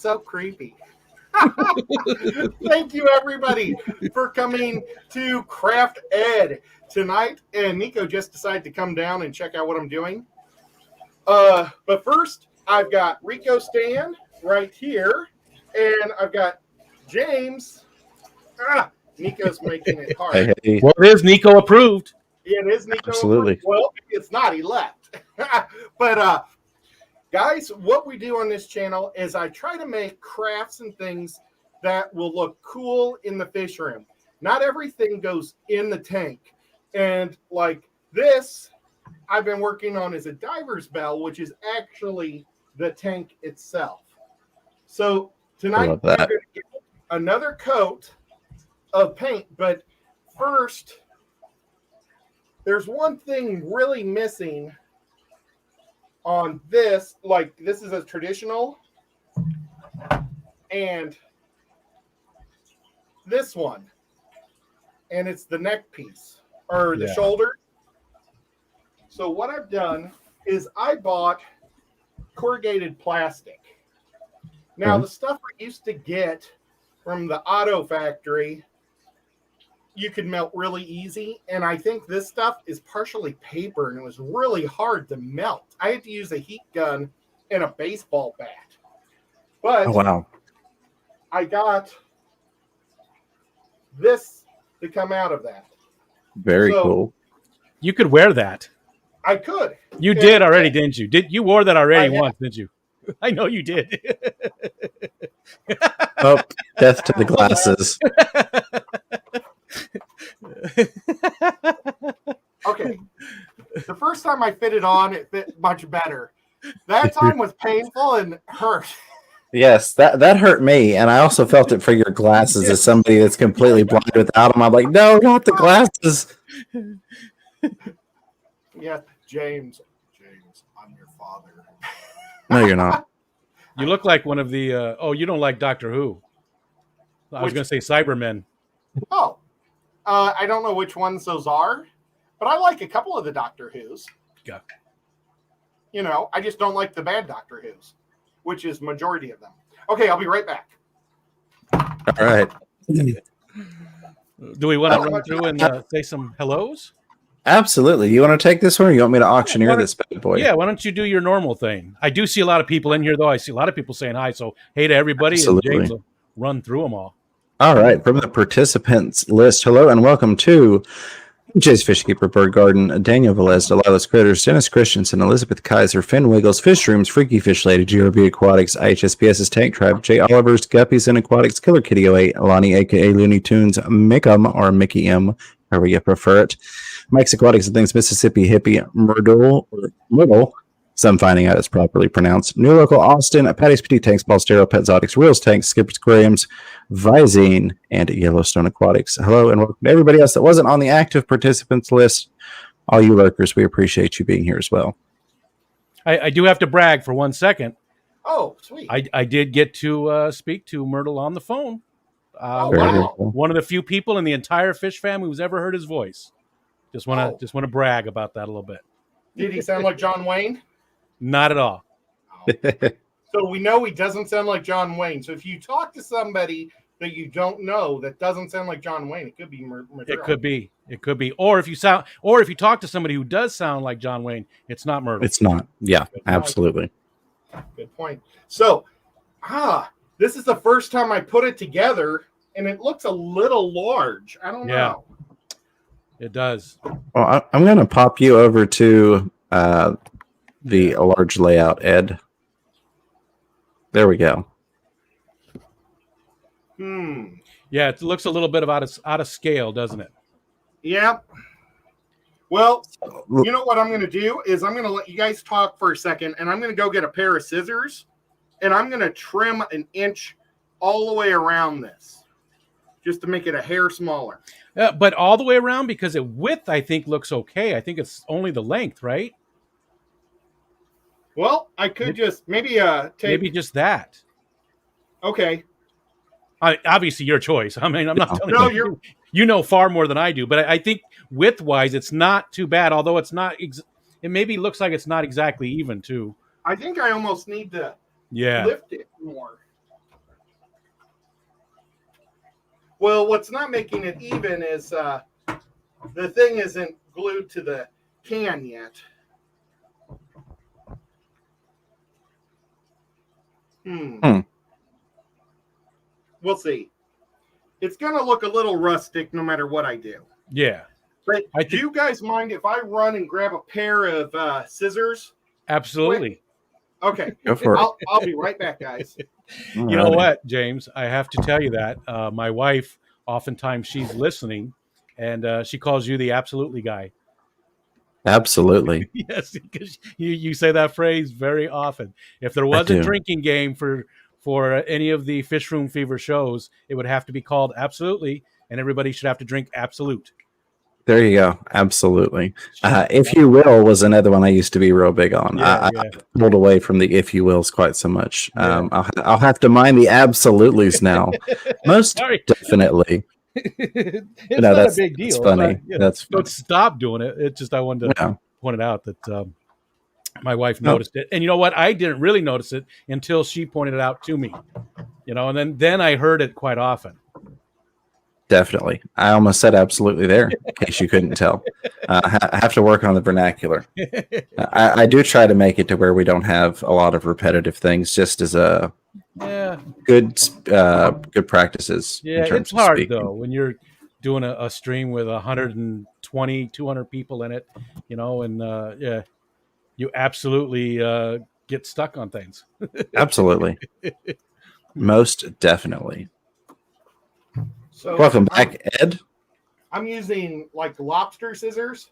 so creepy. Thank you, everybody, for coming to Craft Ed tonight. And Nico just decided to come down and check out what I'm doing. But first, I've got Rico Stan right here, and I've got James. Nico's making it hard. Hey. Well, it is Nico approved. It is Nico. Absolutely. Approved. Well, it's not. He left. But guys, what we do on this channel is I try to make crafts and things that will look cool in the fish room. Not everything goes in the tank. And like this, I've been working on is a diver's bell, which is actually the tank itself. So tonight, we're going to get another coat of paint. But first, there's one thing really missing on this. Like, this is a traditional. And this one. And it's the neck piece. Or the shoulder. So what I've done is I bought corrugated plastic. Now, the stuff I used to get from the auto factory, you could melt really easy. And I think this stuff is partially paper, and it was really hard to melt. I had to use a heat gun and a baseball bat. But wow. I got this to come out of that. Very cool. You could wear that. I could. You did already, didn't you? You wore that already once, didn't you? I know you did. Oh, death to the glasses. Okay. The first time I fit it on, it fit much better. That time was painful and hurt. Yes, that hurt me, and I also felt it for your glasses as somebody that's completely blind without them. I'm like, no, not the glasses. Yeah, James, I'm your father. No, you're not. You look like one of the. You don't like Doctor Who. I was going to say Cybermen. Oh, I don't know which ones those are, but I like a couple of the Doctor Who's. Yeah. You know, I just don't like the bad Doctor Who's, which is majority of them. Okay, I'll be right back. All right. Do we want to run through and say some hellos? Absolutely. You want to take this one, or you want me to auctioneer this bad boy? Yeah, why don't you do your normal thing? I do see a lot of people in here, though. I see a lot of people saying hi. So, hey to everybody. Absolutely. And James will run through them all. All right. From the participants list, hello and welcome to Jay's Fishkeeper Bird Garden, Daniel Velez, Delilah's Critters, Dennis Christensen, Elizabeth Kaiser, Finn Wiggles, Fish Rooms, Freaky Fish Lady, GRB Aquatics, IHSPS's Tank Tribe, Jay Oliver's, Guppies and Aquatics, Killer Kitty 08, Lonnie, aka Looney Tunes, Mick'em, or Mickey M, however you prefer it, Mike's Aquatics and Things, Mississippi Hippie, Myrtle, some finding out it's properly pronounced, New Local Austin, Patty's Petite Tanks, Ball Stereo, Petzotics, Reels Tanks, Skipper's Aquariums, Visine, and Yellowstone Aquatics. Hello and welcome to everybody else that wasn't on the active participants list. All you lurkers, we appreciate you being here as well. I do have to brag for 1 second. Oh, sweet. I did get to speak to Myrtle on the phone. Wow. One of the few people in the entire fish family who's ever heard his voice. Just want to brag about that a little bit. Did he sound like John Wayne? Not at all. So we know he doesn't sound like John Wayne. So if you talk to somebody that you don't know that doesn't sound like John Wayne, it could be Myrtle. It could be. Or if you talk to somebody who does sound like John Wayne, it's not Myrtle. It's not. Yeah, absolutely. Good point. So, this is the first time I put it together, and it looks a little large. I don't know. It does. Well, I'm going to pop you over to the large layout, Ed. There we go. Yeah, it looks a little bit of out of scale, doesn't it? Yeah. Well, you know what I'm going to do is I'm going to let you guys talk for a second, and I'm going to go get a pair of scissors, and I'm going to trim an inch all the way around this, just to make it a hair smaller. But all the way around, because the width, I think, looks okay. I think it's only the length, right? Well, I could just maybe just that. Okay. Obviously, your choice. I mean, I'm not telling you. You know far more than I do, but I think width-wise, it's not too bad. Although it's not, it maybe looks like it's not exactly even too. I think I almost need to lift it more. Well, what's not making it even is the thing isn't glued to the can yet. We'll see. It's going to look a little rustic no matter what I do. Yeah. But do you guys mind if I run and grab a pair of scissors? Absolutely. Quick? Okay. Go for it. I'll be right back, guys. You know what, James? I have to tell you that my wife, oftentimes she's listening, and she calls you the absolutely guy. Absolutely. Yes, because you say that phrase very often. If there was a drinking game for any of the Fish Room Fever shows, it would have to be called Absolutely, and everybody should have to drink Absolute. There you go. Absolutely. If you will was another one I used to be real big on. I pulled away from the if you wills quite so much. I'll have to mind the absolutelys now. Most definitely. It's not a big deal. It's funny. That's funny. Don't stop doing it. It's just I wanted to point it out that my wife noticed it, and you know what? I didn't really notice it until she pointed it out to me. And then I heard it quite often. Definitely. I almost said absolutely there, in case you couldn't tell. I have to work on the vernacular. I do try to make it to where we don't have a lot of repetitive things, just as a good practices. Yeah, it's hard, though, when you're doing a stream with 120, 200 people in it, and you absolutely get stuck on things. Absolutely. Most definitely. So welcome back, Ed. I'm using like lobster scissors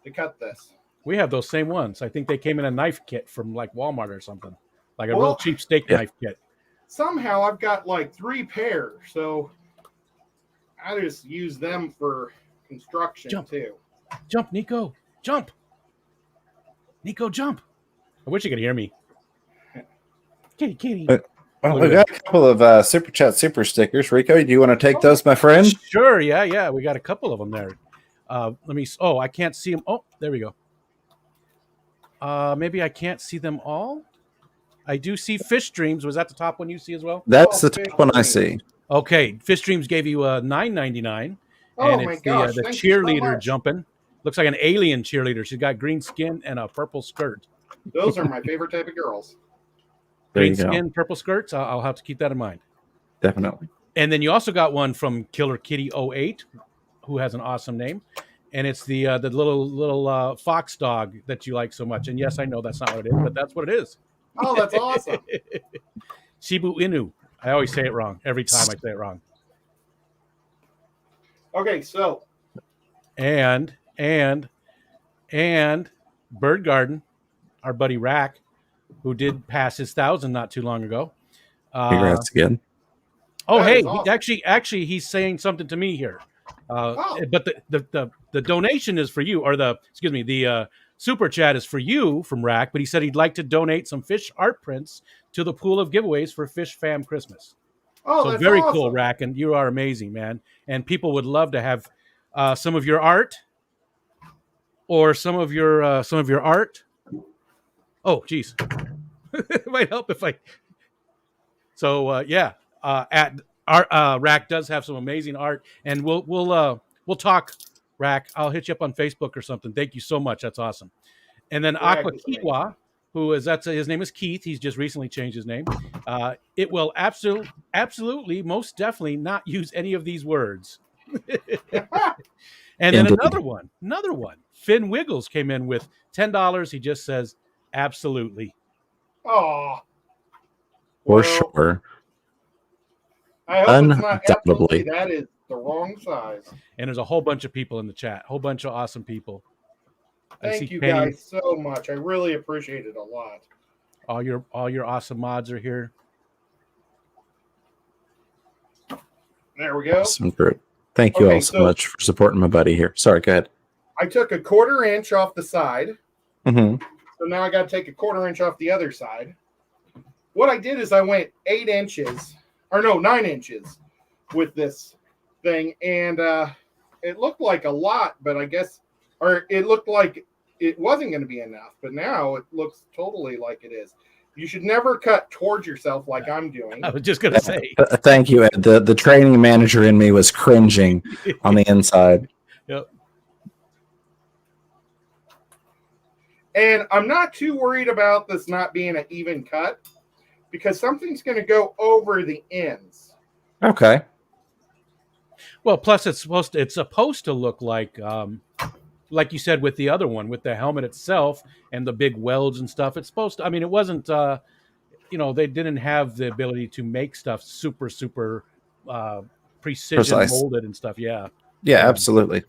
to cut this. We have those same ones. I think they came in a knife kit from like Walmart or something, like a real cheap steak knife kit. Somehow I've got like 3 pairs, so I just use them for construction too. Jump, Nico! Jump! Nico, jump! I wish you could hear me. Kitty. Well, we got a couple of Super Chat Super Stickers. Rico, do you want to take those, my friend? Sure, yeah. We got a couple of them there. Let me... Oh, I can't see them. Oh, there we go. Maybe I can't see them all. I do see Fish Dreams. Was that the top one you see as well? That's the top one I see. Okay, Fish Dreams gave you $9.99. And it's the cheerleader jumping. Looks like an alien cheerleader. She's got green skin and a purple skirt. Those are my favorite type of girls. Green skin, purple skirts. I'll have to keep that in mind. Definitely. And then you also got one from Killer Kitty 08, who has an awesome name, and it's the little fox dog that you like so much. And yes, I know that's not what it is, but that's what it is. Oh, that's awesome. Shibu Inu. I always say it wrong every time I say it wrong. Okay, so and Bird Garden, our buddy Rack, who did pass his 1,000 not too long ago. Congrats again. Oh, hey, awesome. Actually, he's saying something to me here. But the donation is for you, or the super chat is for you from Rack. But he said he'd like to donate some fish art prints to the pool of giveaways for Fish Fam Christmas. Oh, so that's very awesome. cool, Rack, and you are amazing, man. And people would love to have some of your art, or some of your art. Oh, geez. It might help if I. So at our Rack does have some amazing art, and we'll talk. Rack, I'll hit you up on Facebook or something. Thank you so much. That's awesome. And then Aquatic Gardener, his name is Keith. He's just recently changed his name. It will absolutely, most definitely not use any of these words. And then another one. Finn Wiggles came in with $10. He just says, absolutely. Oh. For sure. I hope it's not absolutely. That is the wrong size. And there's a whole bunch of people in the chat. Whole bunch of awesome people. Thank you guys so much. I really appreciate it a lot. All your awesome mods are here. There we go. Awesome group. Thank you all so much for supporting my buddy here. Sorry, go ahead. I took a 1/4 inch off the side. Mm-hmm. So now I got to take a 1/4 inch off the other side. What I did is I went 9 inches with this thing, and it looked like a lot, but it looked like it wasn't going to be enough, but now it looks totally like it is. You should never cut towards yourself like I'm doing. I was just gonna say. Thank you, Ed. The training manager in me was cringing on the inside. Yep. And I'm not too worried about this not being an even cut because something's going to go over the ends. Okay. Well, plus it's supposed to look like you said with the other one, with the helmet itself and the big welds and stuff. It's supposed to. I mean, it wasn't. They didn't have the ability to make stuff super precision Precise. molded and stuff. Yeah. Yeah, absolutely.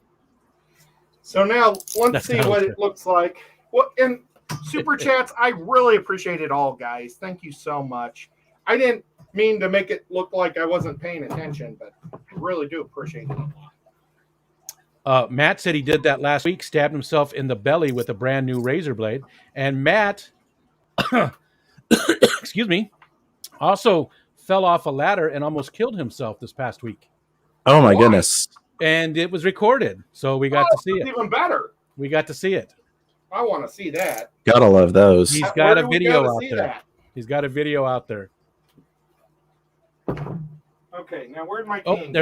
So now let's That's see not what okay. it looks like. Well, and super chats, I really appreciate it all, guys. Thank you so much. I didn't mean to make it look like I wasn't paying attention, but I really do appreciate it. Matt said he did that last week, stabbed himself in the belly with a brand new razor blade. And Matt, excuse me, also fell off a ladder and almost killed himself this past week. Oh my Why? goodness. And it was recorded, so we got to see it. Even better. We got to see it. I want to see that. Gotta love those. He's Where got a do we video go to out see there. that? He's got a video out there. Okay, now where's my Oh, king?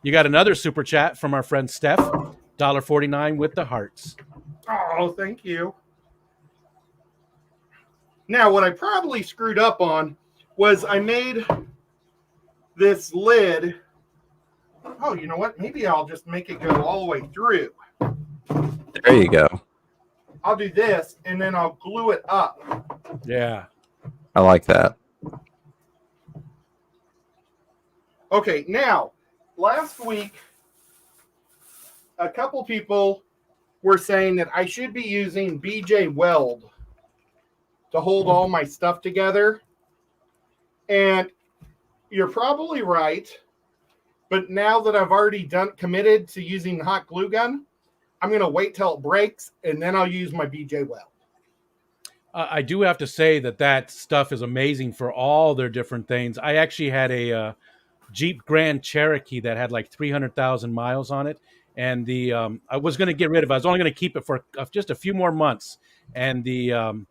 you got another super chat from our friend Steph, $1.49 with the hearts. Oh, thank you. Now, what I probably screwed up on was I made this lid. Oh, you know what? Maybe I'll just make it go all the way through. There you go. I'll do this, and then I'll glue it up. Yeah. I like that. Okay, now, last week, a couple people were saying that I should be using BJ Weld to hold all my stuff together. And you're probably right. But now that I've already committed to using the hot glue gun, I'm going to wait till it breaks, and then I'll use my BJ Weld. I do have to say that stuff is amazing for all their different things. I actually had a Jeep Grand Cherokee that had like 300,000 miles on it. And I was going to get rid of it. I was only going to keep it for just a few more months. And the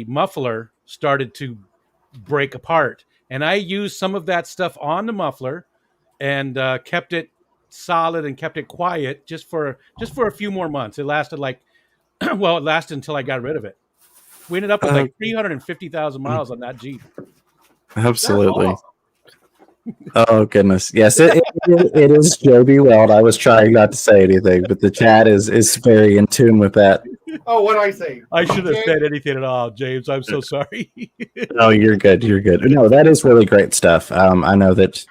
muffler started to break apart. And I used some of that stuff on the muffler and kept it solid and kept it quiet just for a few more months. It lasted it lasted until I got rid of it. We ended up with like 350,000 miles on that Jeep. Absolutely. That's awesome. Oh goodness. Yes, it is Joby Weld. I was trying not to say anything, but the chat is very in tune with that. Oh, what I say? I shouldn't have BJ? said anything at all, James. I'm so sorry. Oh, you're good. You're good. No, that is really great stuff. I know that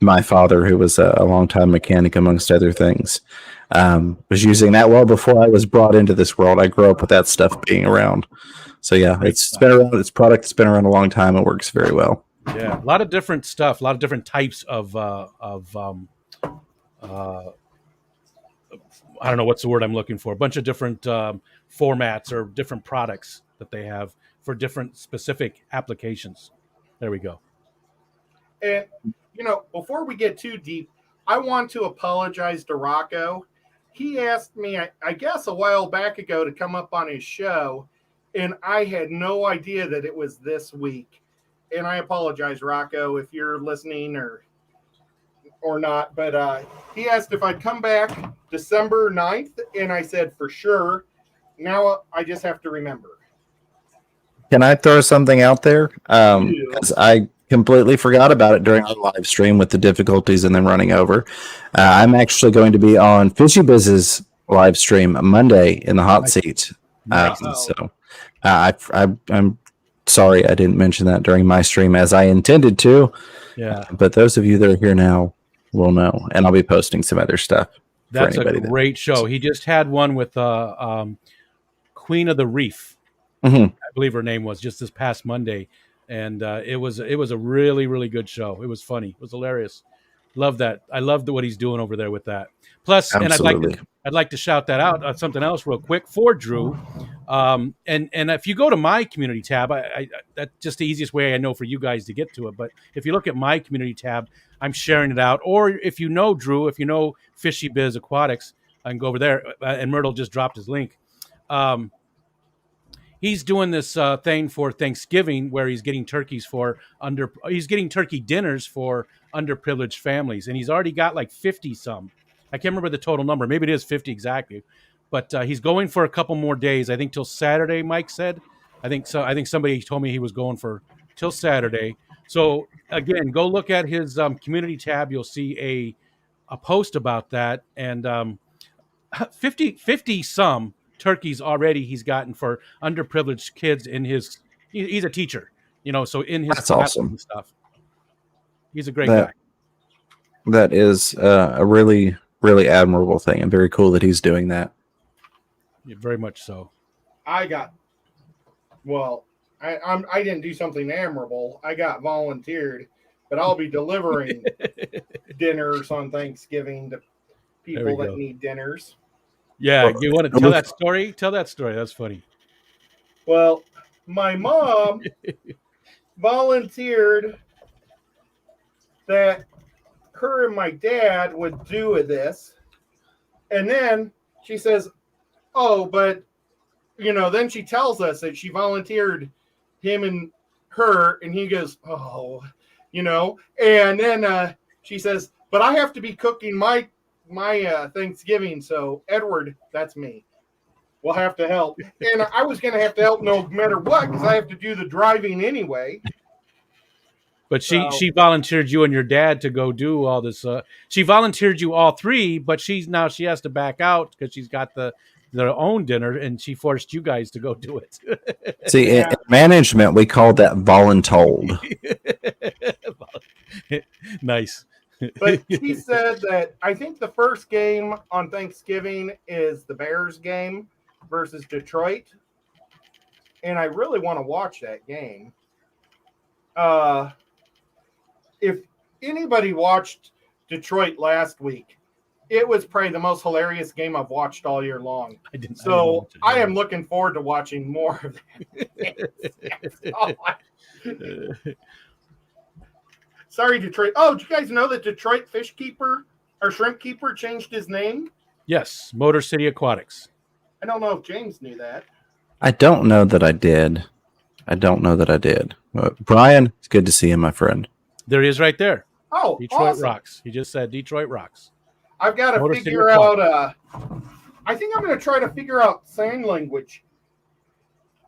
my father, who was a longtime mechanic, amongst other things, was using that well before I was brought into this world. I grew up with that stuff being around. So yeah, it's been around. It's product that's been around a long time. It works very well. Yeah, a lot of different stuff, a lot of different types of I don't know what's the word I'm looking for. A bunch of different formats or different products that they have for different specific applications. There we go. And, before we get too deep, I want to apologize to Rocco. He asked me, I guess a while back ago, to come up on his show, and I had no idea that it was this week. And I apologize, Rocco, if you're listening or not. But he asked if I'd come back December 9th, and I said for sure. Now I just have to remember. Can I throw something out there? Because I completely forgot about it during our live stream with the difficulties and then running over. I'm actually going to be on Fishy Biz's live stream Monday in the hot seat. So I'm sorry I didn't mention that during my stream as I intended to. Yeah. But those of you that are here now will know, and I'll be posting some other stuff. That's a great show. He just had one with Queen of the Reef. Mm-hmm. I believe her name was, just this past Monday. And it was a really, really good show. It was funny. It was hilarious. Love that. I love what he's doing over there with that. Plus, Absolutely. and I'd like to shout that out on something else real quick for Drew. And if you go to my community tab, that's just the easiest way I know for you guys to get to it. But if you look at my community tab, I'm sharing it out. Or if you know Drew, if you know Fishy Biz Aquatics, I can go over there. And Myrtle just dropped his link. he's doing this thing for Thanksgiving where he's getting turkey dinners for underprivileged families, and he's already got like 50 some. I can't remember the total number. Maybe it is 50 exactly, but he's going for a couple more days. I think till Saturday. Mike said. I think so. I think somebody told me he was going for till Saturday. So again, go look at his community tab. You'll see a post about that, and 50 some turkeys already he's gotten for underprivileged kids in his. He's a teacher, so in his That's classes awesome. and stuff. He's a great guy. That is a really, really admirable thing, and very cool that he's doing that. Yeah, very much so. I didn't do something admirable. I got volunteered, but I'll be delivering dinners on Thanksgiving to people that need dinners. Yeah, you want to tell that story? Tell that story. That's funny. Well, my mom volunteered that her and my dad would do this. And then she says, oh, but, then she tells us that she volunteered him and her, and he goes, oh, and then she says, but I have to be cooking my Thanksgiving, so Edward, that's me, will have to help. And I was going to have to help no matter what, because I have to do the driving anyway. But she volunteered you and your dad to go do all this. She volunteered you all three, but she has to back out because she's got their own dinner, and she forced you guys to go do it. See, in management, we call that voluntold. Nice. But she said that I think the first game on Thanksgiving is the Bears game versus Detroit. And I really want to watch that game. If anybody watched Detroit last week, it was probably the most hilarious game I've watched all year long. I am looking forward to watching more of that. Sorry, Detroit. Oh, did you guys know that Detroit fish keeper or shrimp keeper changed his name? Yes, Motor City Aquatics. I don't know if James knew that. I don't know that I did. Brian, it's good to see you, my friend. There he is right there. Oh, Detroit awesome. rocks. He just said Detroit rocks. I've got to figure out. I think I'm going to try to figure out sign language.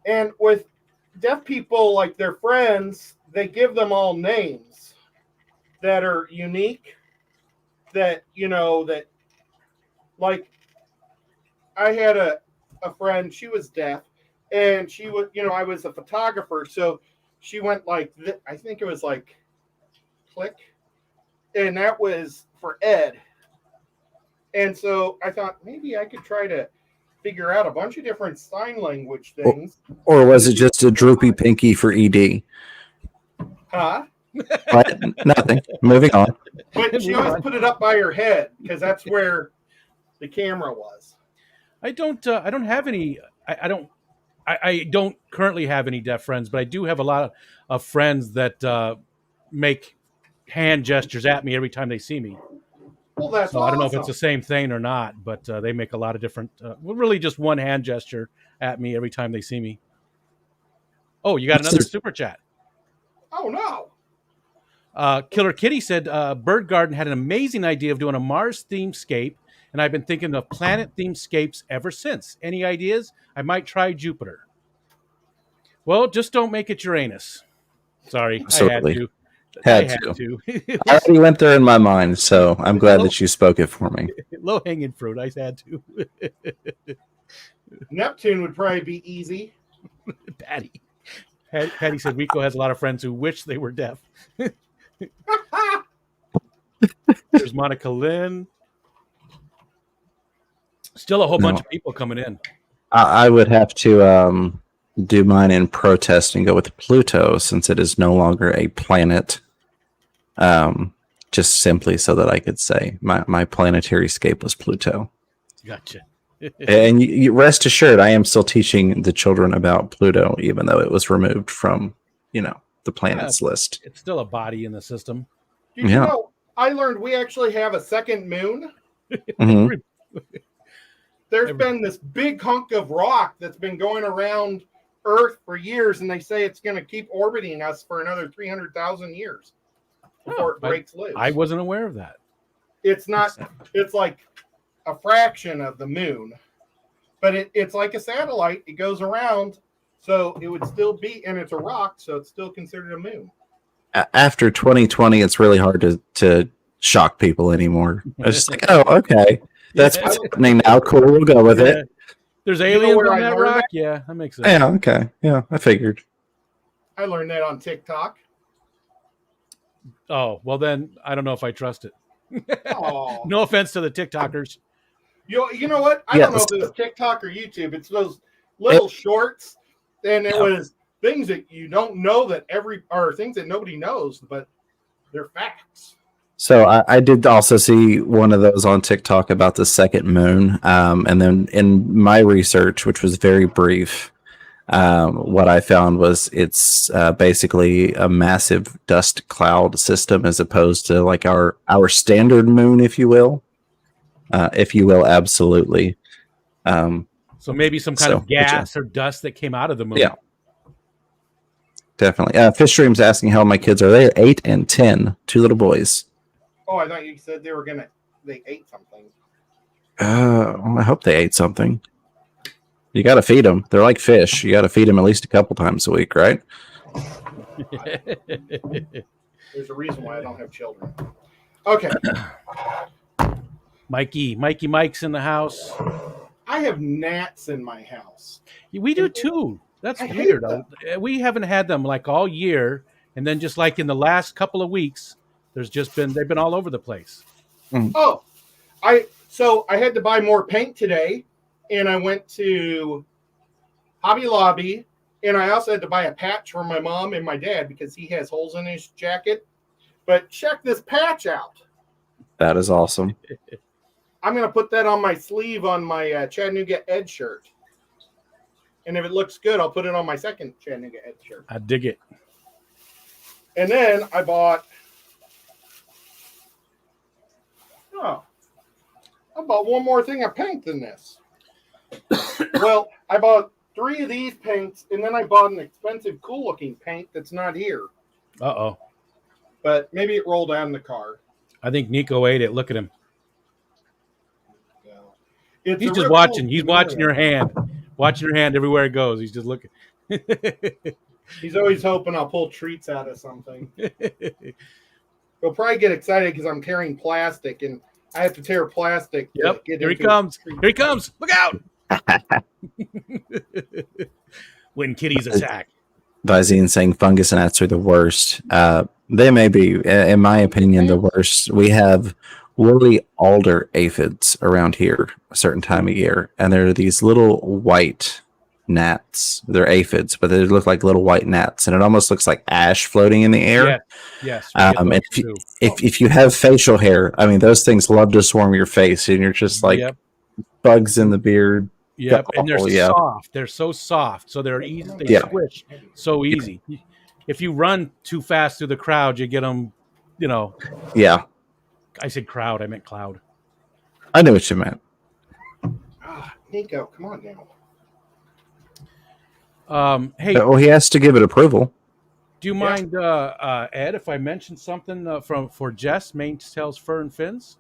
And with deaf people, like their friends, they give them all names that are unique. That like I had a friend. She was deaf, and she was, I was a photographer, so she went like I think it was like click, and that was for Ed. And so I thought maybe I could try to figure out a bunch of different sign language things. Or was it just a droopy pinky for ED? Huh? But nothing. Moving on. But she always put it up by her head because that's where the camera was. I don't have any. I don't currently have any deaf friends, but I do have a lot of friends that make hand gestures at me every time they see me. Well, that's so awesome. I don't know if it's the same thing or not, but they make a lot of different. Really, just one hand gesture at me every time they see me. Oh, you got another super chat. Oh no! Killer Kitty said, "Bird Garden had an amazing idea of doing a Mars-themed scape, and I've been thinking of planet-themed scapes ever since. Any ideas? I might try Jupiter." Well, just don't make it Uranus. Sorry, Absolutely. I had to. I already went there in my mind, so I'm glad that you spoke it for me. Low-hanging fruit. I had to. Neptune would probably be easy. Patty said Rico has a lot of friends who wish they were deaf. There's Monica Lynn. Still a whole bunch of people coming in. I would have to do mine in protest and go with Pluto since it is no longer a planet. Just simply so that I could say my planetary scape was Pluto. Gotcha. And you rest assured, I am still teaching the children about Pluto, even though it was removed from, the planets list. It's still a body in the system. Did you know, I learned we actually have a second moon. Mm-hmm. There's been this big hunk of rock that's been going around Earth for years, and they say it's going to keep orbiting us for another 300,000 years before it breaks loose. I wasn't aware of that. It's not. It's like a fraction of the moon, but it's like a satellite. It goes around, so it would still be, and it's a rock, so it's still considered a moon. After 2020, it's really hard to shock people anymore. It's just like, oh, okay, that's what's happening now. Cool, we'll go with it. There's aliens on that rock. Yeah, that makes sense. Yeah, okay, yeah, I figured. I learned that on TikTok. Oh, well then, I don't know if I trust it. Oh. No offense to the TikTokers. You know what? I don't know if it was TikTok or YouTube. It's those little shorts, and it was things that you don't know or things that nobody knows, but they're facts. So I did also see one of those on TikTok about the second moon. And then in my research, which was very brief, what I found was it's basically a massive dust cloud system as opposed to like our standard moon, if you will. Absolutely. So maybe some kind of gas or dust that came out of the moon. Yeah. Definitely. Fish Stream's asking how my kids are. They are 8 and 10, 2 little boys. Oh, I thought you said they ate something. I hope they ate something. You got to feed them. They're like fish. You got to feed them at least a couple times a week, right? There's a reason why I don't have children. Okay. Mike's in the house. I have gnats in my house. We do too. That's weird. We haven't had them like all year, and then just like in the last couple of weeks, they've been all over the place. Oh, I had to buy more paint today, and I went to Hobby Lobby, and I also had to buy a patch for my mom and my dad because he has holes in his jacket. But check this patch out. That is awesome. I'm going to put that on my sleeve on my Chattanooga Ed shirt. And if it looks good, I'll put it on my second Chattanooga Ed shirt. I dig it. And then I bought one more thing of paint than this. Well, I bought 3 of these paints, and then I bought an expensive, cool-looking paint that's not here. Uh-oh. But maybe it rolled out in the car. I think Nico ate it. Look at him. It's He's just watching. He's watching your hand. Watching your hand everywhere it goes. He's just looking. He's always hoping I'll pull treats out of something. He'll probably get excited because I'm carrying plastic, and I have to tear plastic. Yep. Here he comes. Here he comes. Look out. When kitties attack. Visine saying fungus gnats are the worst. They may be, in my opinion, the worst. We have woolly alder aphids around here a certain time of year, and there are these little white gnats. They're aphids, but they look like little white gnats, and it almost looks like ash floating in the air. Yes. If you have facial hair, I mean, those things love to swarm your face, and you're just like bugs in the beard. Yep, and they're soft. They're so soft, so they're easy. They squish so easy. If you run too fast through the crowd, you get them. Yeah. I said crowd. I meant cloud. I knew what you meant. Nico, come on now. Hey. Well, he has to give it approval. Do you mind, Ed, if I mention something for Jess, Maintails Fur and Fins?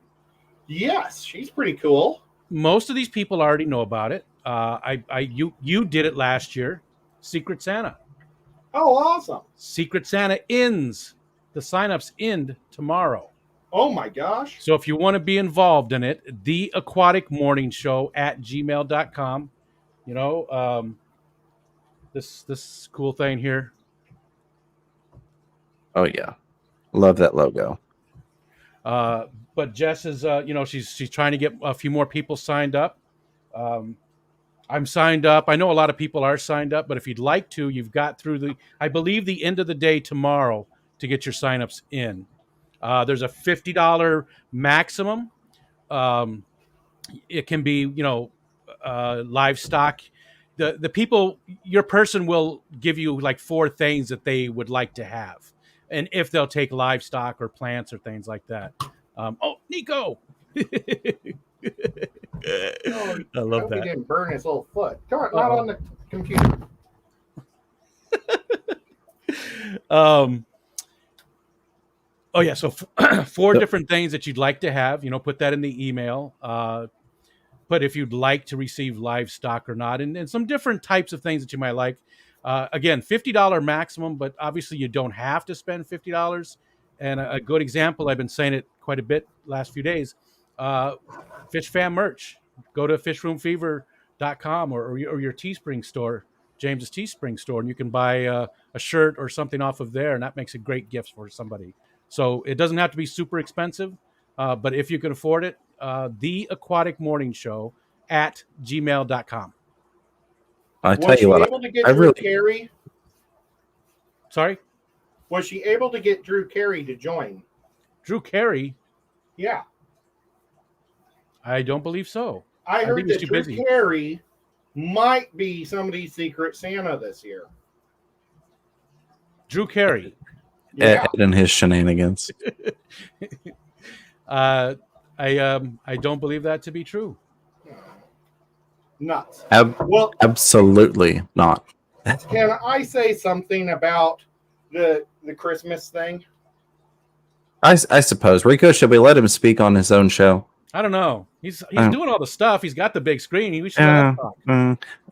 Yes, she's pretty cool. Most of these people already know about it. You did it last year. Secret Santa. Oh, awesome. Secret Santa ends. The signups end tomorrow. Oh my gosh. So if you want to be involved in it, the Aquatic Morning Show at gmail.com. This cool thing here. Oh yeah. Love that logo. But Jess is, she's trying to get a few more people signed up. I'm signed up. I know a lot of people are signed up, but if you'd like to, you've got through I believe the end of the day tomorrow to get your signups in. There's a $50 maximum. It can be, livestock. The people, your person will give you like 4 things that they would like to have. And if they'll take livestock or plants or things like that. Nico! I love that. He didn't burn his little foot. Come on, not on the computer. Oh yeah, so four different things that you'd like to have. Put that in the email. Put if you'd like to receive livestock or not, and some different types of things that you might like. Again, $50 maximum, but obviously you don't have to spend $50. And a good example, I've been saying it quite a bit last few days. Fish Fam merch. Go to fishroomfever.com or your Teespring store, James's Teespring store, and you can buy a shirt or something off of there, and that makes a great gift for somebody. So it doesn't have to be super expensive, but if you can afford it, the Aquatic Morning Show at gmail.com. I tell you what, able to get I Drew really Carey? Sorry? Was she able to get Drew Carey to join? Drew Carey? Yeah. I don't believe so. I heard think he's that too Drew busy. Carey might be somebody's secret Santa this year. Drew Carey. Yeah. Ed and his shenanigans. I don't believe that to be true. Nuts. Well, Absolutely not. can I say something about the Christmas thing? I suppose. Rico, should we let him speak on his own show? I don't know. He's doing all the stuff. He's got the big screen. We should let him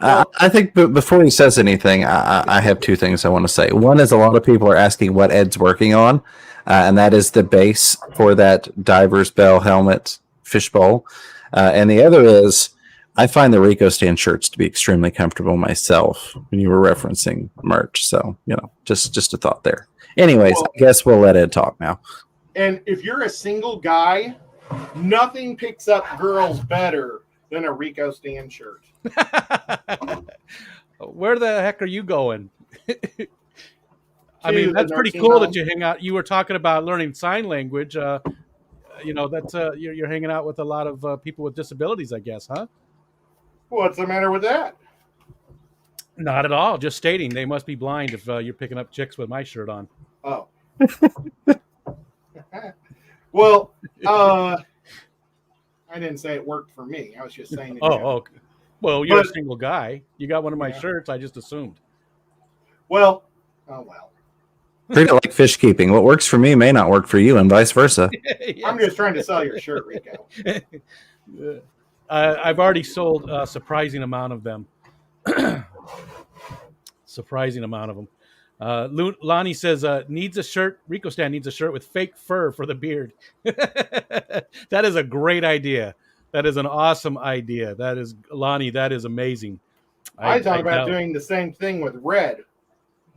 talk. I think before he says anything, I have two things I want to say. One is a lot of people are asking what Ed's working on, and that is the base for that diver's bell helmet fishbowl. And the other is I find the Rico Stand shirts to be extremely comfortable myself when you were referencing merch. So, just a thought there. Anyways, I guess we'll let Ed talk now. And if you're a single guy, nothing picks up girls better than a Rico Stand shirt. Where the heck are you going? I mean, that's pretty cool home. that you hang out. You were talking about learning sign language. That's you're hanging out with a lot of people with disabilities, I guess, huh? What's the matter with that? Not at all. Just stating they must be blind if you're picking up chicks with my shirt on. Oh. Well, I didn't say it worked for me. I was just saying. Okay. Well, you're a single guy. You got one of my shirts. I just assumed. Well. Treat it like fish keeping. What works for me may not work for you, and vice versa. Yes. I'm just trying to sell your shirt, Rico. I've already sold a surprising amount of them. Surprising amount of them. Lonnie says, needs a shirt. Rico Stan needs a shirt with fake fur for the beard. That is a great idea. That is an awesome idea. That is, Lonnie, that is amazing. I thought about doing the same thing with red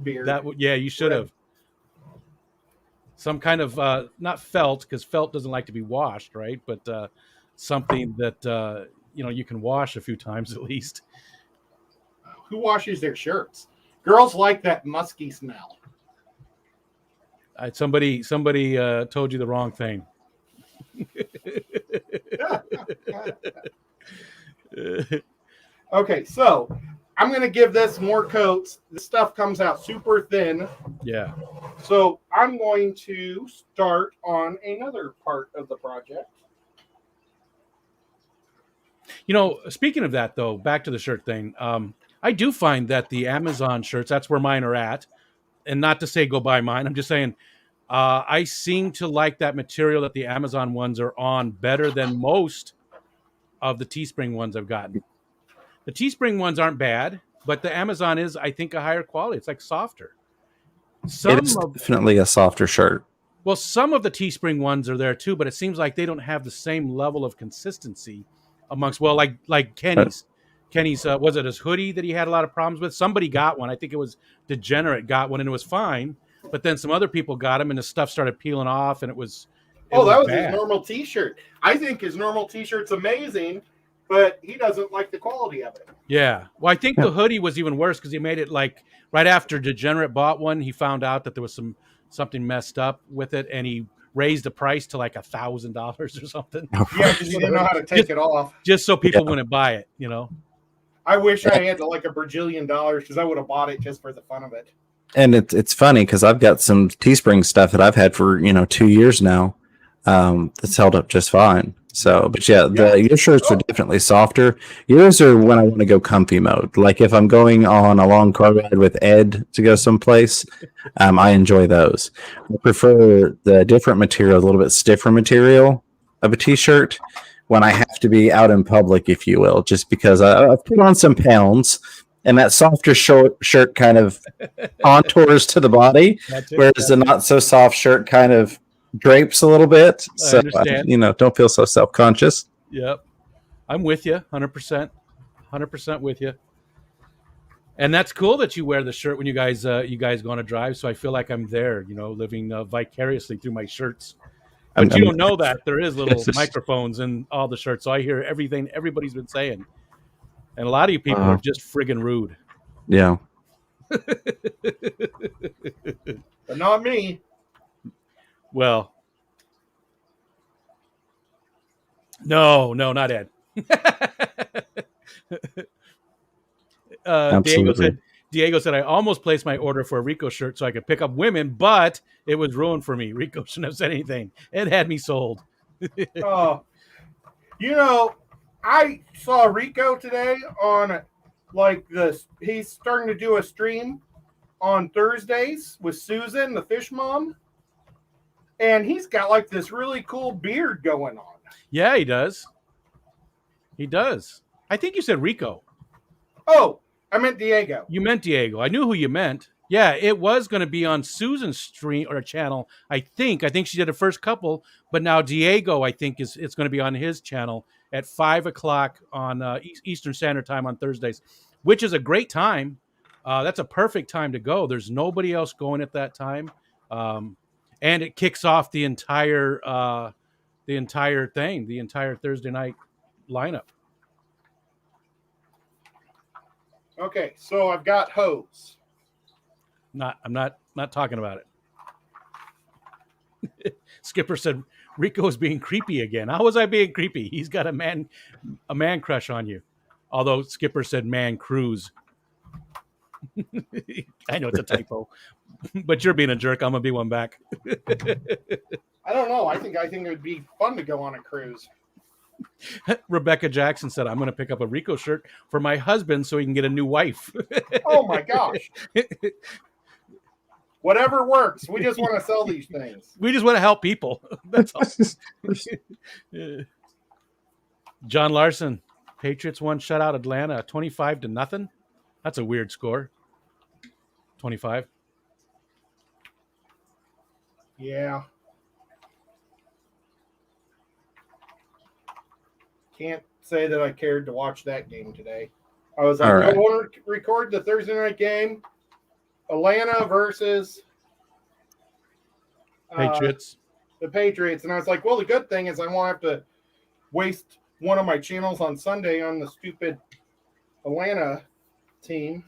beard. You should have. Some kind of, not felt, because felt doesn't like to be washed, right? But something that, you can wash a few times at least. Who washes their shirts? Girls like that musky smell. Somebody told you the wrong thing. Okay, so I'm going to give this more coats. This stuff comes out super thin. Yeah. So I'm going to start on another part of the project. Speaking of that, though, back to the shirt thing, I do find that the Amazon shirts, that's where mine are at. And not to say go buy mine. I'm just saying I seem to like that material that the Amazon ones are on better than most of the Teespring ones I've gotten. The Teespring ones aren't bad, but the Amazon is, I think, a higher quality. It's like softer. It's definitely a softer shirt. Well, some of the Teespring ones are there too, but it seems like they don't have the same level of consistency amongst, like Kenny's. Kenny's, was it his hoodie that he had a lot of problems with? Somebody got one. I think it was Degenerate got one, and it was fine. But then some other people got him, and the stuff started peeling off, and it was that was bad. his normal T-shirt. I think his normal T-shirt's amazing, but he doesn't like the quality of it. Yeah. Well, I think the hoodie was even worse because he made it like right after Degenerate bought one, he found out that there was something messed up with it, and he raised the price to like $1,000 or something. Yeah, because he didn't know how to take it off. Just so people wouldn't buy it, I wish I had like $1 bajillion because I would have bought it just for the fun of it. And it's funny because I've got some Teespring stuff that I've had for 2 years now that's held up just fine. So, but yeah, your shirts are definitely softer. Yours are when I want to go comfy mode. Like if I'm going on a long car ride with Ed to go someplace, I enjoy those. I prefer the different material, a little bit stiffer material of a t-shirt when I have to be out in public, if you will, just because I've put on some pounds and that softer shirt kind of contours to the body, whereas the not so soft shirt kind of drapes a little bit. So, I understand. Don't feel so self-conscious. Yep. I'm with you 100%. 100% with you. And that's cool that you wear the shirt when you guys go on a drive. So I feel like I'm there, living vicariously through my shirts. But you don't know that there is little microphones in all the shirts. So I hear everything everybody's been saying. And a lot of you people are just friggin' rude. Yeah. But not me. Well, no, not Ed. Diego said, I almost placed my order for a Rico shirt so I could pick up women, but it was ruined for me. Rico shouldn't have said anything. Ed had me sold. Oh, I saw Rico today on he's starting to do a stream on Thursdays with Susan, the fish mom. And he's got like this really cool beard going on. Yeah, he does. He does. I think you said Rico. Oh, I meant Diego. You meant Diego. I knew who you meant. Yeah, it was going to be on Susan's stream or channel. I think she did the first couple, but now Diego, I think it's going to be on his channel at 5:00 on Eastern Standard Time on Thursdays, which is a great time. That's a perfect time to go. There's nobody else going at that time, and it kicks off the entire thing, the entire Thursday night lineup. Okay, so I've got hose. I'm not talking about it. Skipper said Rico is being creepy again. How was I being creepy? He's got a man crush on you. Although Skipper said man cruise. I know it's a typo, but you're being a jerk. I'm gonna be one back. I don't know. I think it would be fun to go on a cruise. Rebecca Jackson said, I'm going to pick up a Rico shirt for my husband so he can get a new wife. Oh, my gosh. Whatever works. We just want to sell these things. We just want to help people. That's all. John Larson, Patriots won shutout Atlanta 25-0. That's a weird score. 25. Yeah. Can't say that I cared to watch that game today. I was like, I want to record the Thursday night game. Atlanta versus Patriots. The Patriots. And I was like, well, the good thing is I won't have to waste one of my channels on Sunday on the stupid Atlanta team.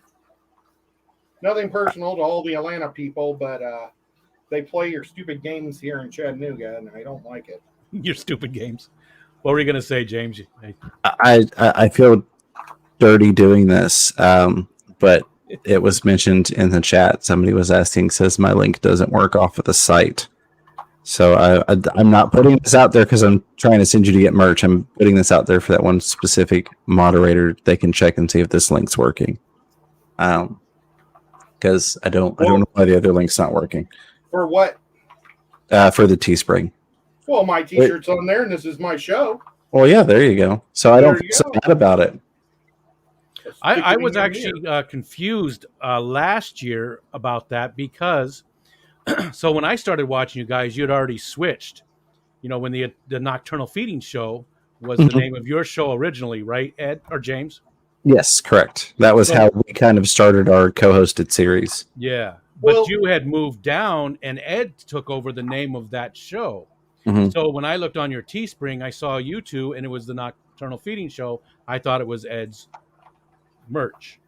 Nothing personal to all the Atlanta people, but they play your stupid games here in Chattanooga, and I don't like it. Your stupid games. What were you going to say, James? I feel dirty doing this, but it was mentioned in the chat. Somebody was asking, says my link doesn't work off of the site. So I'm not putting this out there because I'm trying to send you to get merch. I'm putting this out there for that one specific moderator. They can check and see if this link's working. Because I don't know why the other link's not working. For what? For the Teespring. Well, my T-shirt's on there, and this is my show. Well, yeah, there you go. So I don't feel so bad about it. I was actually confused last year about that because, so when I started watching you guys, you had already switched. When the Nocturnal Feeding Show was the name of your show originally, right, Ed or James? Yes, correct. That was how we kind of started our co-hosted series. Yeah, but you had moved down, and Ed took over the name of that show. Mm-hmm. So when I looked on your Teespring, I saw you two, and it was the Nocturnal Feeding Show. I thought it was Ed's merch.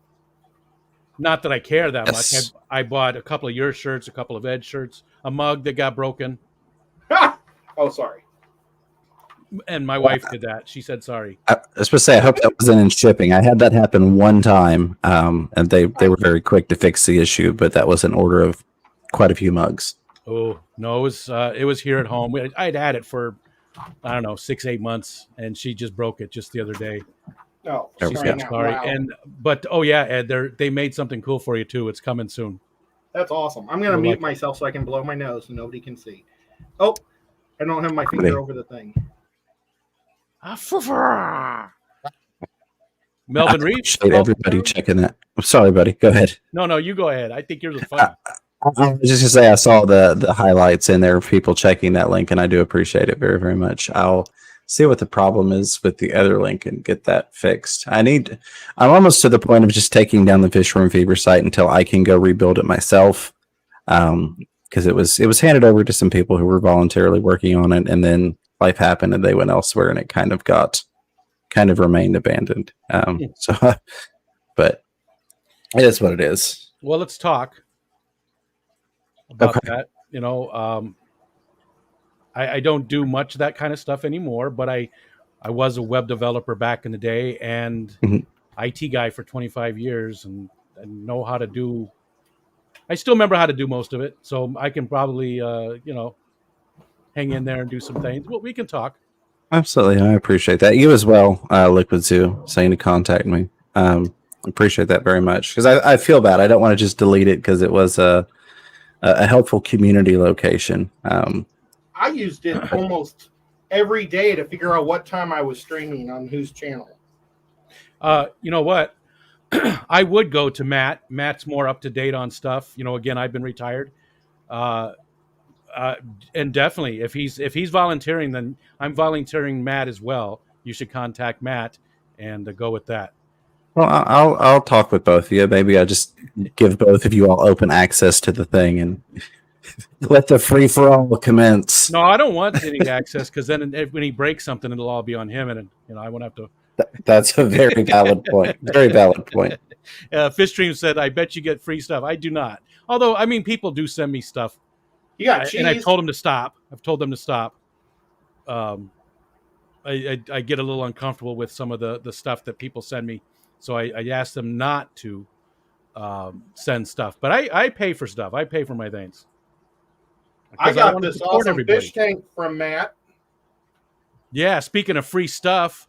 Not that I care that much. I bought a couple of your shirts, a couple of Ed's shirts, a mug that got broken. Oh, sorry. And my wife did that. She said sorry. I was supposed to say, I hope that wasn't in shipping. I had that happen one time, and they were very quick to fix the issue, but that was an order of quite a few mugs. Oh, no, it was here at home. I'd had it for I don't know, 6-8 months, and she just broke it just the other day. Oh, She crying said out sorry. loud. But oh yeah, Ed, they made something cool for you too. It's coming soon. That's awesome. I'm gonna You'll mute like it. myself so I can blow my nose and nobody can see. Oh, I don't have my finger over the thing. Melvin I Reed. appreciate everybody checking that. I'm sorry, buddy. Go ahead. No, you go ahead. I think yours is I, funny. I was just gonna say I saw the highlights in there of people checking that link, and I do appreciate it very, very much. I'll see what the problem is with the other link and get that fixed. I'm almost to the point of just taking down the Fish Room Fever site until I can go rebuild it myself. Because it was handed over to some people who were voluntarily working on it, and then life happened and they went elsewhere, and it kind of remained abandoned. So, but it is what it is. Well, let's talk about Okay. that. I don't do much of that kind of stuff anymore, but I was a web developer back in the day and Mhm. IT guy for 25 years and know how to do. I still remember how to do most of it, so I can probably hang in there and do some things. Well, we can talk. Absolutely, I appreciate that. You as well, Liquid Zoo, saying to contact me. Appreciate that very much because I feel bad. I don't want to just delete it because it was a helpful community location. I used it almost every day to figure out what time I was streaming on whose channel. You know what? I would go to Matt. Matt's more up to date on stuff. Again, I've been retired, and definitely if he's volunteering, then I'm volunteering Matt as well. You should contact Matt and go with that. Well, I'll talk with both of you. Maybe I just give both of you all open access to the thing and let the free for all commence. No, I don't want any access because then when he breaks something, it'll all be on him, and I won't have to. That's a very valid point. Very valid point. Fishstream said, "I bet you get free stuff." I do not. Although, I mean, people do send me stuff. You got cheese. And I've told them to stop. I get a little uncomfortable with some of the stuff that people send me, so I ask them not to send stuff. But I pay for stuff. I pay for my things. I got want to this support awesome everybody. fish tank from Matt. Yeah, speaking of free stuff,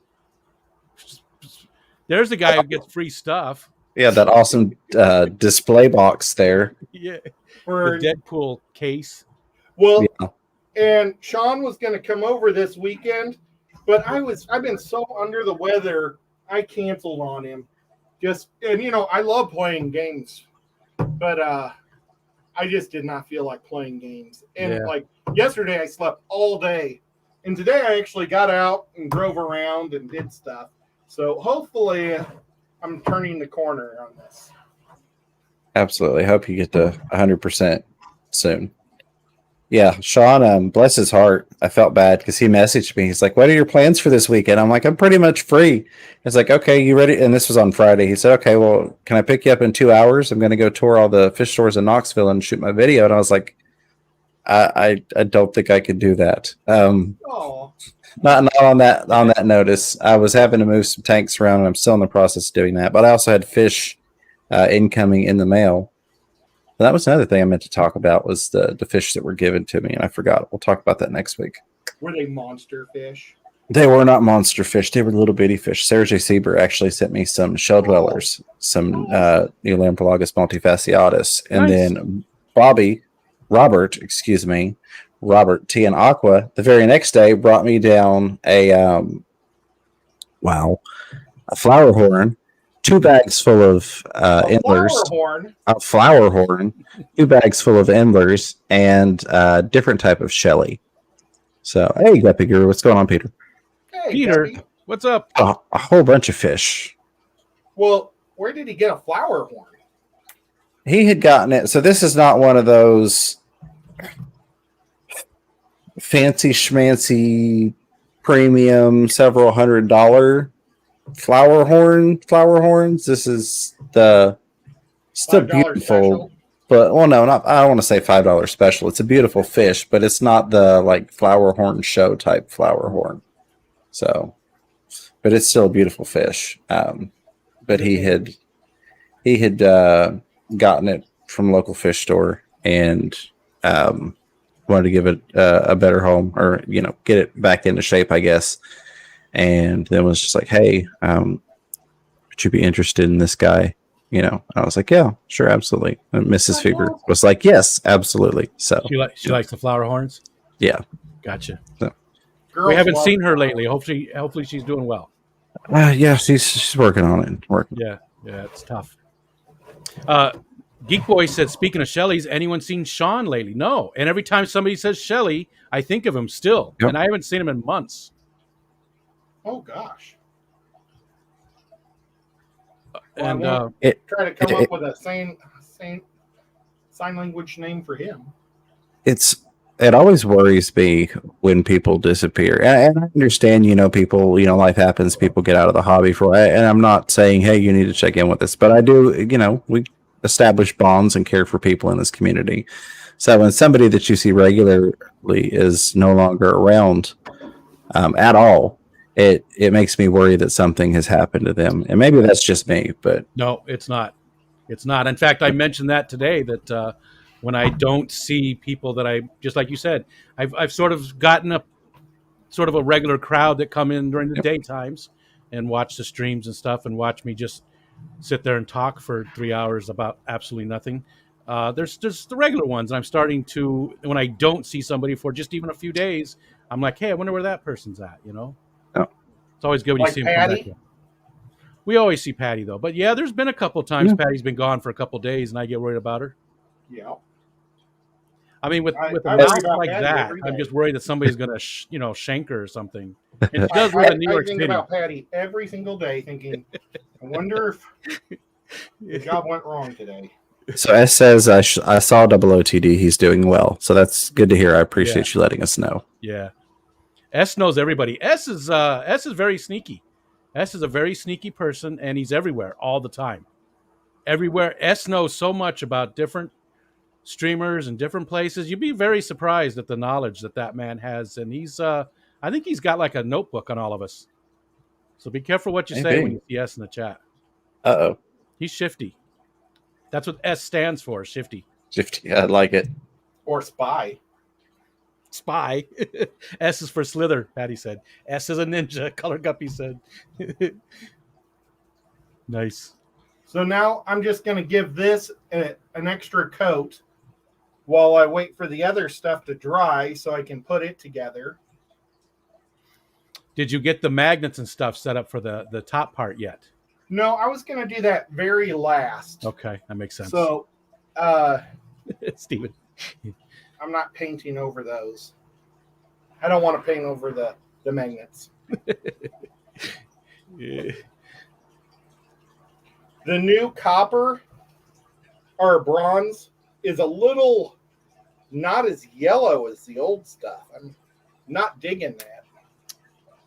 there's the guy who gets free stuff. Yeah, that awesome display box there. Yeah, For the Deadpool case. well, Yeah. and Sean was going to come over this weekend, but I've been so under the weather, I canceled on him. I love playing games, but I just did not feel like playing games. And Yeah. like yesterday, I slept all day, and today I actually got out and drove around and did stuff. So hopefully, I'm turning the corner on this. Absolutely. Hope you get to 100% soon. Yeah, Sean, bless his heart. I felt bad because he messaged me. He's like, "What are your plans for this weekend?" I'm like, "I'm pretty much free." It's like, "Okay, you ready?" And this was on Friday. He said, "Okay, well, can I pick you up in 2 hours? I'm going to go tour all the fish stores in Knoxville and shoot my video." And I was like, I don't think I could do that. Oh, Not on that notice. I was having to move some tanks around, and I'm still in the process of doing that. But I also had fish incoming in the mail. And that was another thing I meant to talk about was the fish that were given to me, and I forgot. We'll talk about that next week. were they monster fish? They were not monster fish. They were little bitty fish. Sarah J. Sieber actually sent me some shell dwellers, some Neolampologus multifasciatus, and Nice. then Robert T. and Aqua, the very next day brought me down a flower horn, 2 bags full of endlers. A flower horn, 2 bags full of endlers, and a different type of shelly. So, hey, Guppy Guru, what's going on, Peter? Hey, Peter, Guppy. what's up? A whole bunch of fish. Well, where did he get a flower horn? He had gotten it. So this is not one of those fancy schmancy premium several $100 flower horns. This is the still $5 beautiful, special? but I don't want to say $5 special. It's a beautiful fish, but it's not the like flower horn show type flower horn. So, but it's still a beautiful fish. But he had gotten it from a local fish store, and wanted to give it a better home, or get it back into shape, I guess. And then was just like, hey, would you be interested in this guy? I was like, yeah, sure, absolutely. And Mrs. Figure was like, yes, absolutely. So She likes the flower horns. yeah. Gotcha. So, We haven't seen her lately. Hopefully she's doing well. yeah, she's working on it. Yeah, it's tough. Geek Boy said, speaking of Shelley's, anyone seen Sean lately? No. And every time somebody says Shelley, I think of him still. Yep. And I haven't seen him in months. Oh gosh. And try to come up with a same sign language name for him. It always worries me when people disappear, and I understand, people, life happens, people get out of the hobby and I'm not saying, hey, you need to check in with us, but I do, we establish bonds and care for people in this community. So when somebody that you see regularly is no longer around at all, it makes me worry that something has happened to them, and maybe that's just me, but no, it's not. It's not. In fact, I mentioned that today, that when I don't see people that I, just like you said, I've sort of gotten a regular crowd that come in during the daytimes and watch the streams and stuff, and watch me just sit there and talk for 3 hours about absolutely nothing. There's just the regular ones. And I'm starting to, when I don't see somebody for just even a few days, I'm like, hey, I wonder where that person's at, Oh. It's always good when you see him come back in. We always see Patty, though. But yeah, there's been a couple of times Patty's been gone for a couple of days, and I get worried about her. Yeah. I mean, with a I mouth worry like about that, Patty I'm every just worried that somebody's going to, shank her or something. And she does live in New York I think City. about Patty every single day, thinking, I wonder if the job went wrong today. So S says, I saw OOTD. He's doing well. So that's good to hear. I appreciate you letting us know. Yeah. S knows everybody. S is very sneaky. S is a very sneaky person, and he's everywhere all the time. Everywhere. S knows so much about different streamers and different places. You'd be very surprised at the knowledge that man has. And he's, I think he's got like a notebook on all of us. So be careful what you say when you see S in the chat. Uh-oh. He's shifty. That's what S stands for, shifty. Shifty, I like it. Or spy. Spy. S is for Slither, Patty said. S is a ninja, Color Guppy said. Nice. So now I'm just going to give this an extra coat while I wait for the other stuff to dry so I can put it together. Did you get the magnets and stuff set up for the top part yet? No, I was going to do that very last. Okay, that makes sense. So, Steven. I'm not painting over those. I don't want to paint over the magnets. Yeah. The new copper or bronze is a little not as yellow as the old stuff. I'm not digging that.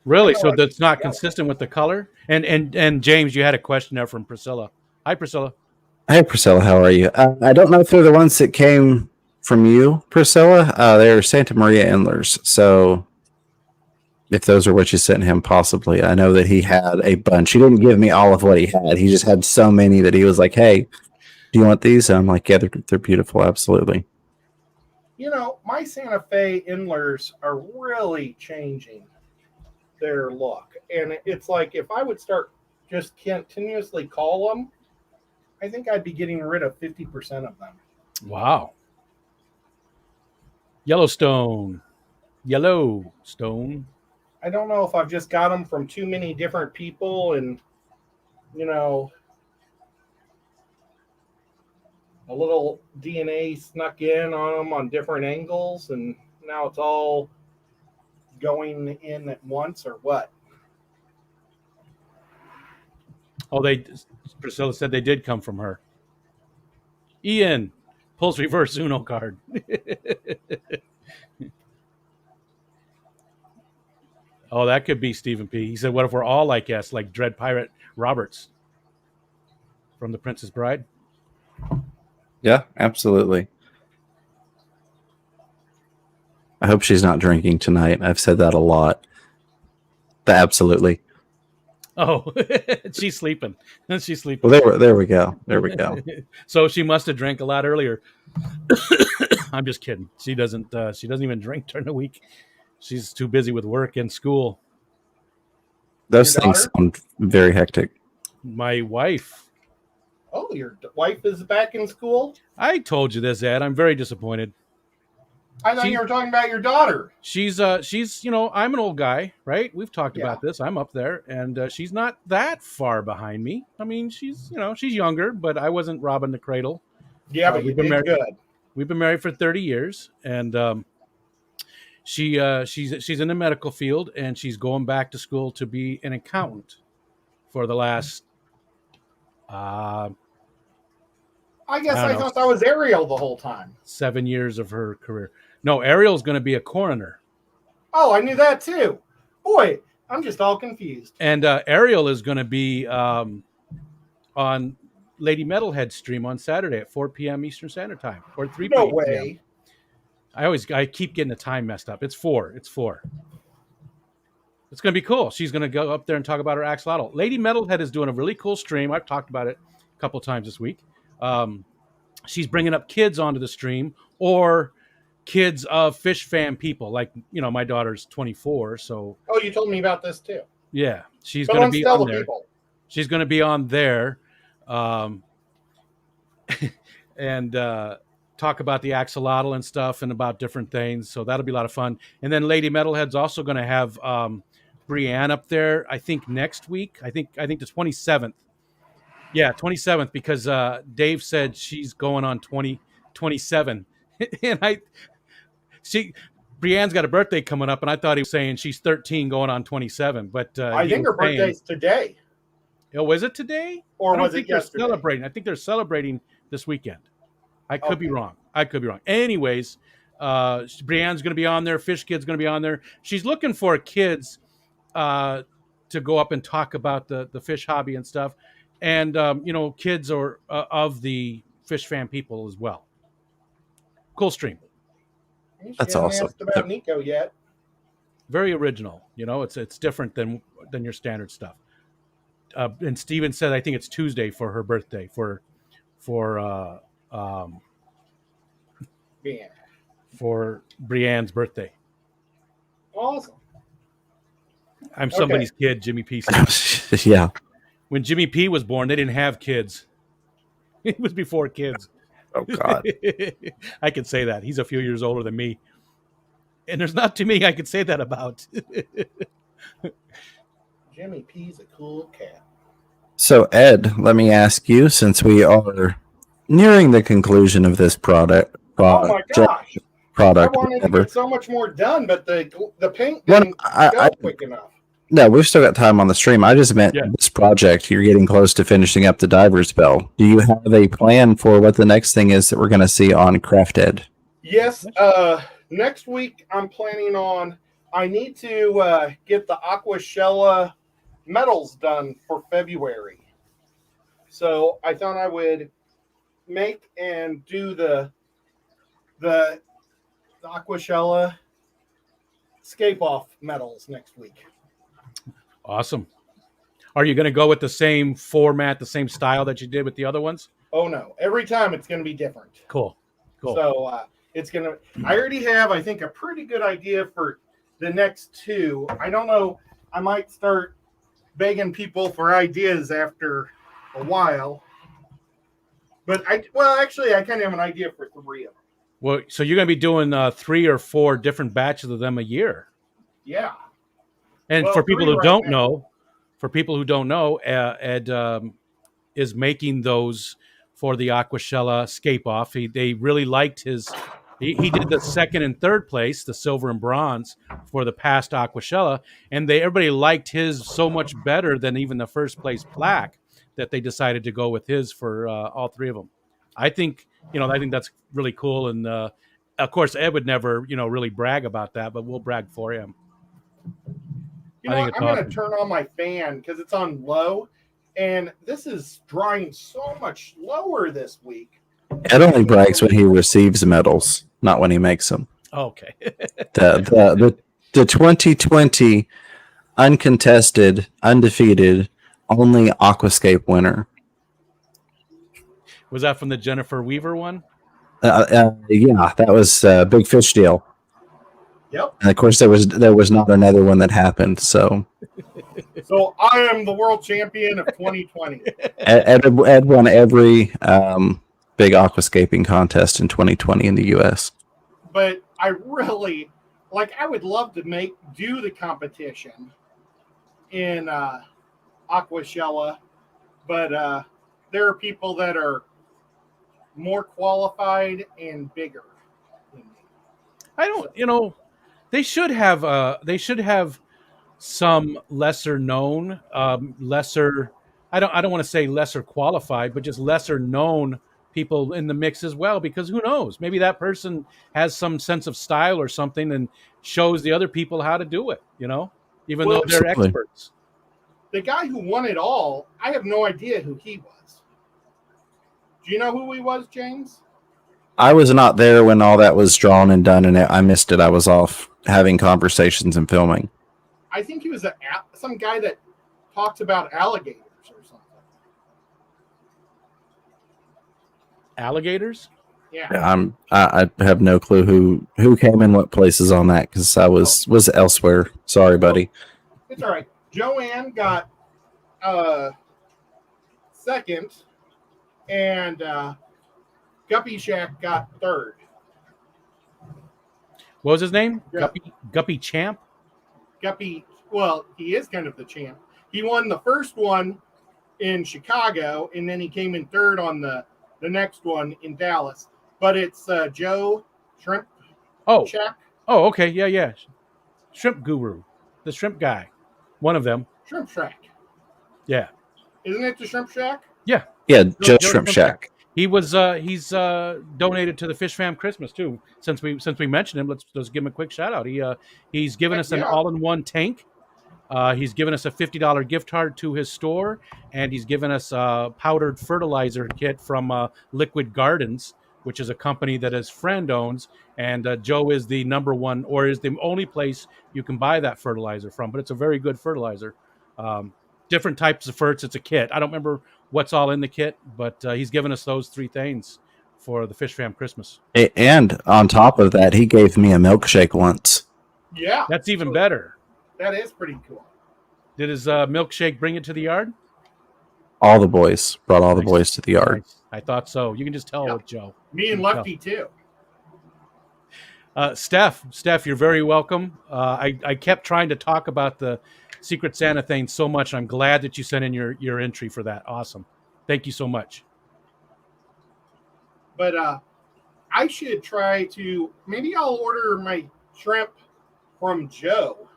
Really? So that's not consistent with the color? And James, you had a question there from Priscilla. Hi, Priscilla. Hi, Priscilla. How are you? I don't know if they're the ones that came from you, Priscilla. They're Santa Maria Endlers. So if those are what you sent him, possibly. I know that he had a bunch. He didn't give me all of what he had. He just had so many that he was like, hey, do you want these? And I'm like, yeah, they're beautiful. Absolutely. My Santa Fe Endlers are really changing their look. And it's like, if I would start just continuously call them, I think I'd be getting rid of 50% of them. Wow. Yellowstone. I don't know if I've just got them from too many different people and, a little DNA snuck in on them on different angles, and now it's all going in at once, or what? Oh, Priscilla said they did come from her. Ian pulls reverse Uno card. Oh, that could be Stephen P. He said, what if we're all like S, like Dread Pirate Roberts from The Princess Bride? Yeah, absolutely. I hope she's not drinking tonight. I've said that a lot. But absolutely. Oh, she's sleeping. She's sleeping. Well, there we go. There we go. So she must have drank a lot earlier. I'm just kidding. She doesn't. She doesn't even drink during the week. She's too busy with work and school. Those Your things daughter? sound very hectic. My wife. Oh, your wife is back in school? I told you this, Ed. I'm very disappointed. I thought you were talking about your daughter. She's I'm an old guy, right? We've talked Yeah. about this. I'm up there, and she's not that far behind me. I mean, she's she's younger, but I wasn't robbing the cradle. Yeah, but you we've been did married. good. We've been married for 30 years, and she's in the medical field, and she's going back to school to be an accountant for the last. I guess I I don't know. thought that was Ariel the whole time. 7 years of her career. No, Ariel's going to be a coroner. Oh, I knew that too. Boy, I'm just all confused. And Ariel is going to be on Lady Metalhead stream on Saturday at 4 p.m. Eastern Standard Time, or 3 No p.m. way. I keep getting the time messed up. It's 4. It's 4. It's going to be cool. She's going to go up there and talk about her axolotl. Lady Metalhead is doing a really cool stream. I've talked about it a couple times this week. She's bringing up kids onto the stream, or kids of fish fan people. Like, my daughter's 24, so Oh, you told me about this too. yeah, she's But going to let's be tell on the there. people. She's going to be on there, and talk about the axolotl and stuff, and about different things. So that'll be a lot of fun. And then Lady Metalhead's also going to have Brienne up there. I think next week. I think the 27th. Yeah, 27th, because Dave said she's going on 27, and Brienne's got a birthday coming up, and I thought he was saying she's 13 going on 27. But I think her birthday's today. Oh, was it today? Or I don't was it think they're yesterday? celebrating. I think they're celebrating this weekend. I could be Okay. wrong. Anyways, Brienne's going to be on there. Fish Kid's going to be on there. She's looking for kids to go up and talk about the fish hobby and stuff, and kids or of the fish fan people as well. Cool stream. She That's hasn't awesome. asked about Nico yet. Very original. It's different than your standard stuff. And Steven said I think it's Tuesday for her birthday for Yeah. for Brienne's birthday. Awesome. I'm somebody's kid, Jimmy P said. Yeah. When Jimmy P was born, they didn't have kids. It was before kids. Oh God. I can say that. He's a few years older than me. And there's not too many I could say that about. Jimmy P's a cool cat. So Ed, let me ask you, since we are nearing the conclusion of this product, Oh my gosh. I product, wanted to whatever. get so much more done, but the paint Well, didn't go quick enough. No, we've still got time on the stream. I just meant Yeah. this project. You're getting close to finishing up the diver's bell. Do you have a plan for what the next thing is that we're going to see on Craft Ed? Yes. Next week I'm planning on. I need to get the Aquashella medals done for February. So I thought I would make and do the Aquashella scape off medals next week. Awesome. Are you going to go with the same format, the same style that you did with the other ones? Oh no! Every time it's going to be different. Cool. So it's going to. I already have, I think, a pretty good idea for the next two. I don't know. I might start begging people for ideas after a while. But actually, I kind of have an idea for 3 of them. Well, so you're going to be doing 3 or 4 different batches of them a year. Yeah. And Well, for people 3 who right don't now. know, Ed is making those for the Aquashella Scape Off. They really liked his. He did the 2nd and 3rd place, the silver and bronze, for the past Aquashella, and everybody liked his so much better than even the 1st place plaque that they decided to go with his for all 3 of them. I think that's really cool, and of course Ed would never really brag about that, but we'll brag for him. You know I what? think I'm it's going awesome. to turn on my fan because it's on low, and this is drying so much lower this week. Ed only brags when he receives medals, not when he makes them. Okay. The 2020 uncontested, undefeated, only Aquascape winner. Was that from the Jennifer Weaver one? Yeah, that was a big fish deal. Yep. And of course, there was not another one that happened. So So I am the world champion of 2020. Ed won every big aquascaping contest in 2020 in the U.S. But I really I would love to do the competition in Aquashella, but there are people that are more qualified and bigger than me. I don't. They should have some lesser known, lesser. I don't want to say lesser qualified, but just lesser known people in the mix as well. Because who knows? Maybe that person has some sense of style or something and shows the other people how to do it. Even Well, though they're Absolutely. experts. the guy who won it all, I have no idea who he was. Do you know who he was, James? I was not there when all that was drawn and done, and I missed it. I was off having conversations and filming. I think he was some guy that talks about alligators or something. Alligators? Yeah. I have no clue who came in what places on that because I was elsewhere. Sorry, buddy. It's all right. Joanne got second, and Guppy Shack got third. What was his name? Yeah. Guppy Champ? Guppy, well, he is kind of the champ. He won the first one in Chicago, and then he came in third on the next one in Dallas. But it's Joe Shrimp Oh. Shack. Oh, okay. Yeah. Shrimp Guru. The shrimp guy. One of them. Shrimp Shack. Yeah. Isn't it the Shrimp Shack? Yeah. Yeah, Joe Joe Shrimp Shack. He was he's donated to the Fish Fam Christmas too. Since we mentioned him, let's give him a quick shout out. He's given us an all-in-one tank. He's given us a $50 gift card to his store, and he's given us a powdered fertilizer kit from Liquid Gardens, which is a company that his friend owns. And Joe is the number one, or is the only place you can buy that fertilizer from. But it's a very good fertilizer. Different types of ferts. It's a kit. I don't remember what's all in the kit, but he's given us those three things for the Fish Fam Christmas. And on top of that, he gave me a milkshake once. Yeah. That's even better. That is pretty cool. Did his milkshake bring it to the yard? All the boys brought all the boys to the yard. Nice. I thought so. You can just tell with Joe. Me and Lefty too. Steph, you're very welcome. I kept trying to talk about the Secret Santa thing so much. I'm glad that you sent in your entry for that. Awesome. Thank you so much. But I should try to, maybe I'll order my shrimp from Joe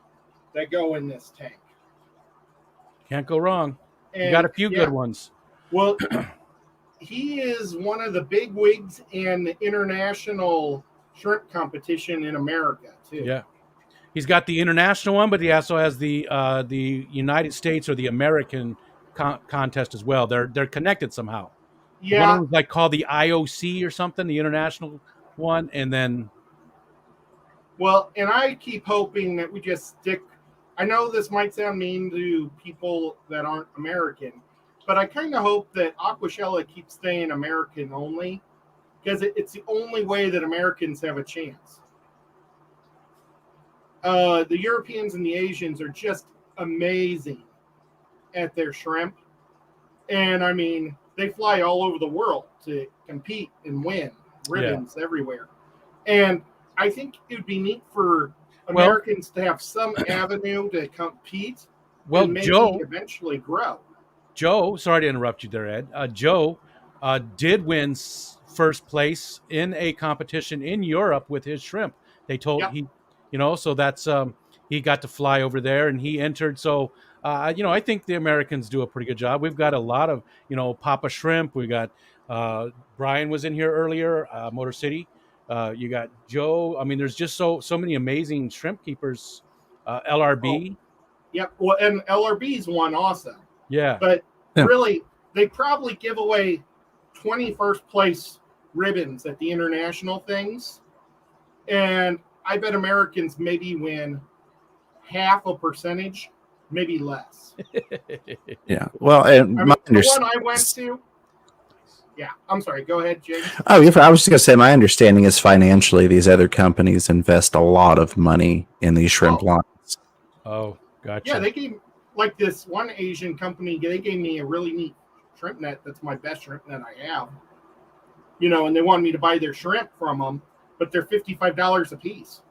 that go in this tank. Can't go wrong. And, you got a few good ones. Well, he is one of the big wigs in the international shrimp competition in America too. Yeah. He's got the international one, but he also has the United States or the American contest as well. They're connected somehow. Yeah. One was called the IOC or something, the international one, and then. Well, and I keep hoping that we just stick. I know this might sound mean to people that aren't American, but I kind of hope that Aquashella keeps staying American only, because it's the only way that Americans have a chance. The Europeans and the Asians are just amazing at their shrimp. And I mean, they fly all over the world to compete and win ribbons everywhere. And I think it would be neat for Americans to have some avenue to compete and maybe eventually grow. Joe, sorry to interrupt you there, Ed. Joe did win first place in a competition in Europe with his shrimp. They told so that's he got to fly over there and he entered. So I think the Americans do a pretty good job. We've got a lot of Papa Shrimp. We got Brian was in here earlier, Motor City. You got Joe. I mean, there's just so many amazing shrimp keepers. LRB. Yep. Well, and LRB's one also. Yeah. But really, they probably give away 21st place ribbons at the international things. And I bet Americans maybe win half a percentage, maybe less. Yeah. Well, and the one I went to, Yeah, I'm sorry. Go ahead, James. Oh, I was just gonna say, my understanding is financially, these other companies invest a lot of money in these shrimp lines. Oh, gotcha. Yeah, they gave like this one Asian company. They gave me a really neat shrimp net. That's my best shrimp net I have. And they wanted me to buy their shrimp from them, but they're $55 a piece.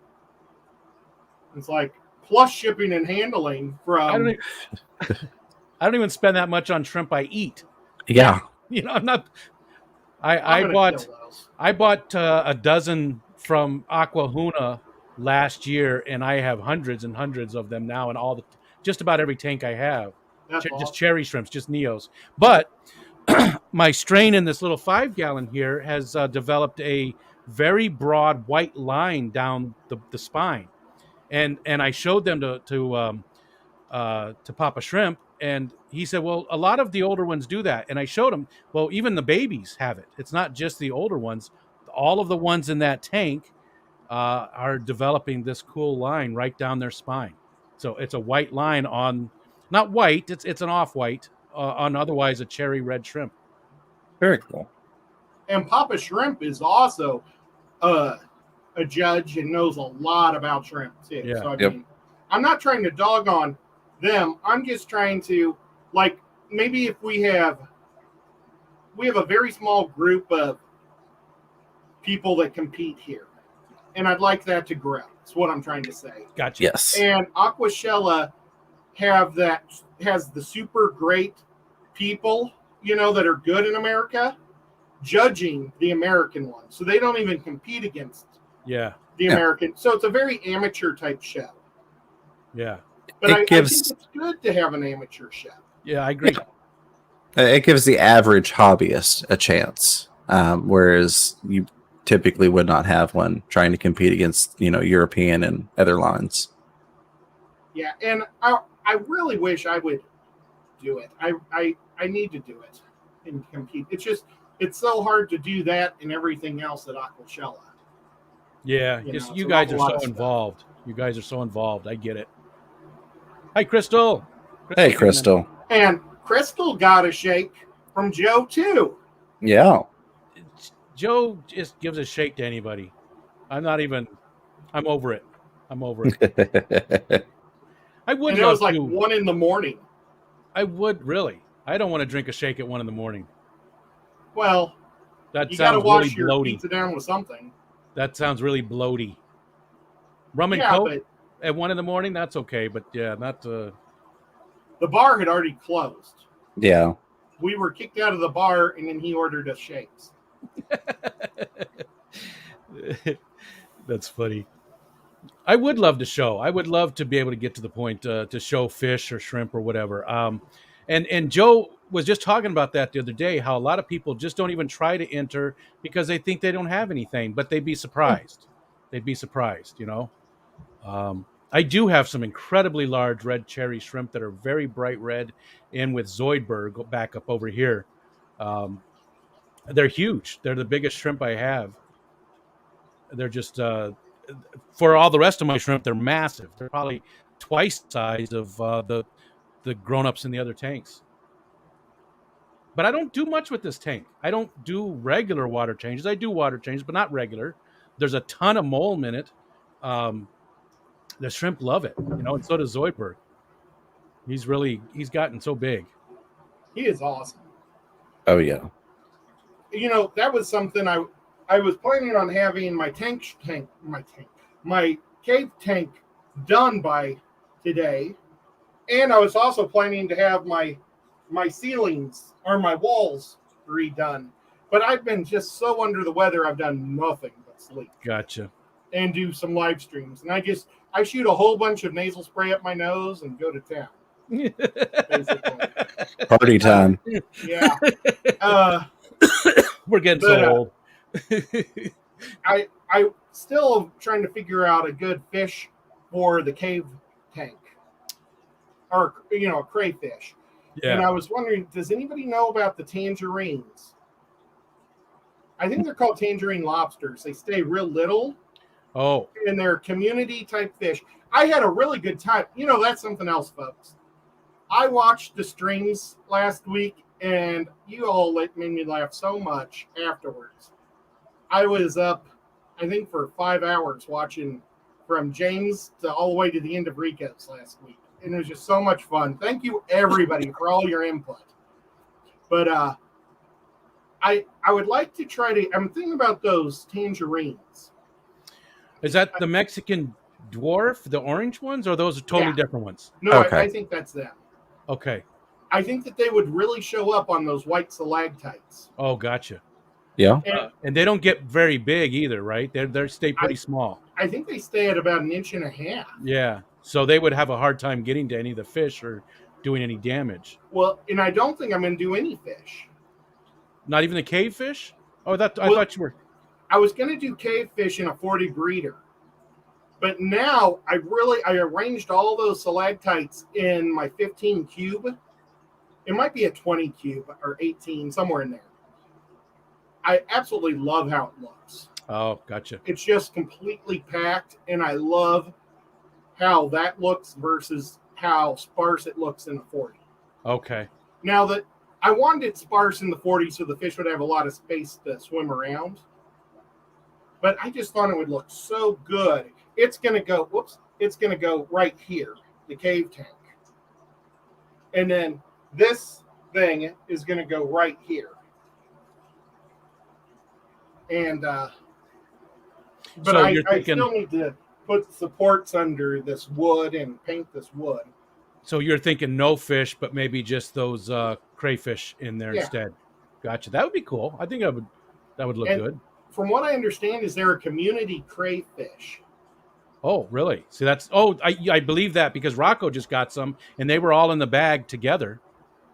It's like plus shipping and handling from. I don't even spend that much on shrimp I eat. Yeah. I'm not. I'm I gonna bought kill those. I bought a dozen from Aquahuna last year, and I have hundreds and hundreds of them now, and just about every tank I have, That's just awesome. cherry shrimps, just Neos. But my strain in this little 5-gallon here has developed a very broad white line down the spine, and I showed them to Papa Shrimp, and he said, "Well, a lot of the older ones do that." And I showed him, well, even the babies have it. It's not just the older ones. All of the ones in that tank are developing this cool line right down their spine. So it's a white line on, not white. It's an off white on otherwise a cherry red shrimp. Very cool. And Papa Shrimp is also a judge and knows a lot about shrimp too. Yeah. So I mean, I'm not trying to dog on them. I'm just trying to, like, maybe if we have a very small group of people that compete here, and I'd like that to grow. That's what I'm trying to say. Gotcha. Yes. And Aquashella has the super great people, that are good in America, judging the American ones. So they don't even compete against the American. So it's a very amateur type show. Yeah. But I think it's good to have an amateur show. Yeah, I agree. It gives the average hobbyist a chance, whereas you typically would not have one trying to compete against, European and other lines. Yeah, and I really wish I would do it. I need to do it and compete. It's so hard to do that and everything else at Aquashella. Yeah, you guys are so involved. You guys are so involved. I get it. Hi, Crystal. Hey, Crystal. And Crystal got a shake from Joe, too. Yeah. Joe just gives a shake to anybody. I'm over it. I would And it love was like to. 1 a.m. I would really. I don't want to drink a shake at 1 a.m. Well, that you got to sounds wash really your bloaty. pizza down with something. That sounds really bloaty. Rum and Coke but at 1 a.m. That's okay, but yeah, not. The bar had already closed. Yeah. We were kicked out of the bar, and then he ordered us shakes. That's funny. I would love to show. I would love to be able to get to the point to show fish or shrimp or whatever. And Joe was just talking about that the other day, how a lot of people just don't even try to enter because they think they don't have anything, but they'd be surprised. They'd be surprised, I do have some incredibly large red cherry shrimp that are very bright red and with Zoidberg back up over here. They're huge. They're the biggest shrimp I have. They're just, for all the rest of my shrimp, they're massive. They're probably twice the size of the grown-ups in the other tanks. But I don't do much with this tank. I don't do regular water changes. I do water changes, but not regular. There's a ton of mold in it. The shrimp love it, and so does Zoidberg. He's gotten so big. He is awesome. Oh, yeah. That was something I was planning on having my cave tank done by today. And I was also planning to have my ceilings or my walls redone. But I've been just so under the weather, I've done nothing but sleep. Gotcha. And do some live streams. And I shoot a whole bunch of nasal spray up my nose and go to town. Basically. Party time. Yeah. We're getting so old. I still trying to figure out a good fish for the cave tank. Or, a crayfish. Yeah. And I was wondering, does anybody know about the tangerines? I think they're called tangerine lobsters. They stay real little. Oh. And they're community type fish. I had a really good time. That's something else, folks. I watched the streams last week, And you all made me laugh so much afterwards. I was up, I think, for 5 hours watching from James to all the way to the end of Rico's last week. And it was just so much fun. Thank you, everybody, for all your input. But I would like to try to, I'm thinking about those tangerines. Is that the Mexican dwarf, the orange ones, or those are totally different ones? No, Okay. I think that's them. Okay. I think that they would really show up on those white stalactites. Oh, gotcha. Yeah. And they don't get very big either, right? They stay pretty small. I think they stay at about 1.5 inches. Yeah. So they would have a hard time getting to any of the fish or doing any damage. Well, and I don't think I'm going to do any fish. Not even the cave fish? Oh, I thought you were. I was going to do cave fish in a 40 breeder. But now I arranged all those stalactites in my 15 cube. It might be a 20 cube or 18, somewhere in there. I absolutely love how it looks. Oh, gotcha. It's just completely packed, and I love how that looks versus how sparse it looks in the 40. Okay. Now that I wanted it sparse in the 40 so the fish would have a lot of space to swim around, but I just thought it would look so good. It's going to go right here, the cave tank. And then this thing is going to go right here. And but So I you're thinking- still need to put supports under this wood and paint this wood. So you're thinking no fish, but maybe just those crayfish in there instead. Gotcha. That would be cool. I think that would look good. From what I understand, is there a community crayfish? Oh, really? See, I believe that because Rocco just got some, and they were all in the bag together.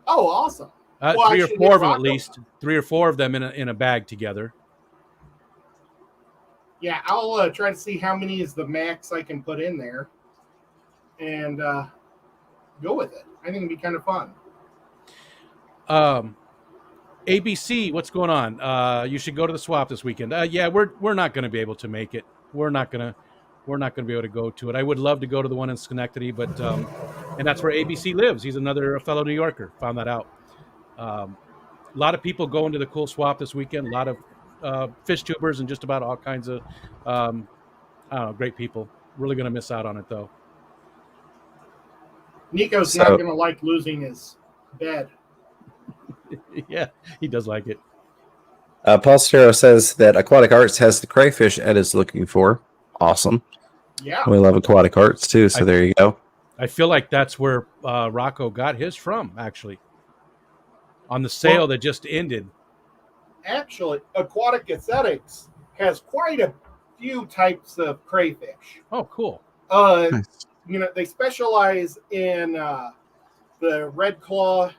Oh, awesome! Well, 3 I or should 4 get of them Rocco. at least. 3 or 4 of them in a bag together. Yeah, I'll try to see how many is the max I can put in there, and go with it. I think it'd be kind of fun. ABC, what's going on? You should go to the swap this weekend. Yeah, we're not going to be able to make it. We're not going to be able to go to it. I would love to go to the one in Schenectady, but and that's where ABC lives. He's another fellow New Yorker. Found that out. A lot of people going to the cool swap this weekend. A lot of fish tubers and just about all kinds of I don't know, great people. Really going to miss out on it though. Nico's not going to like losing his bed. Yeah, he does like it. Paul Stero says that Aquatic Arts has the crayfish Ed is looking for. Awesome. Yeah. We love Aquatic Arts too, so there you go. I feel like that's where Rocco got his from, actually. On the sale that just ended. Actually, Aquatic Aesthetics has quite a few types of crayfish. Oh, cool. Nice. You know, they specialize in the red claw,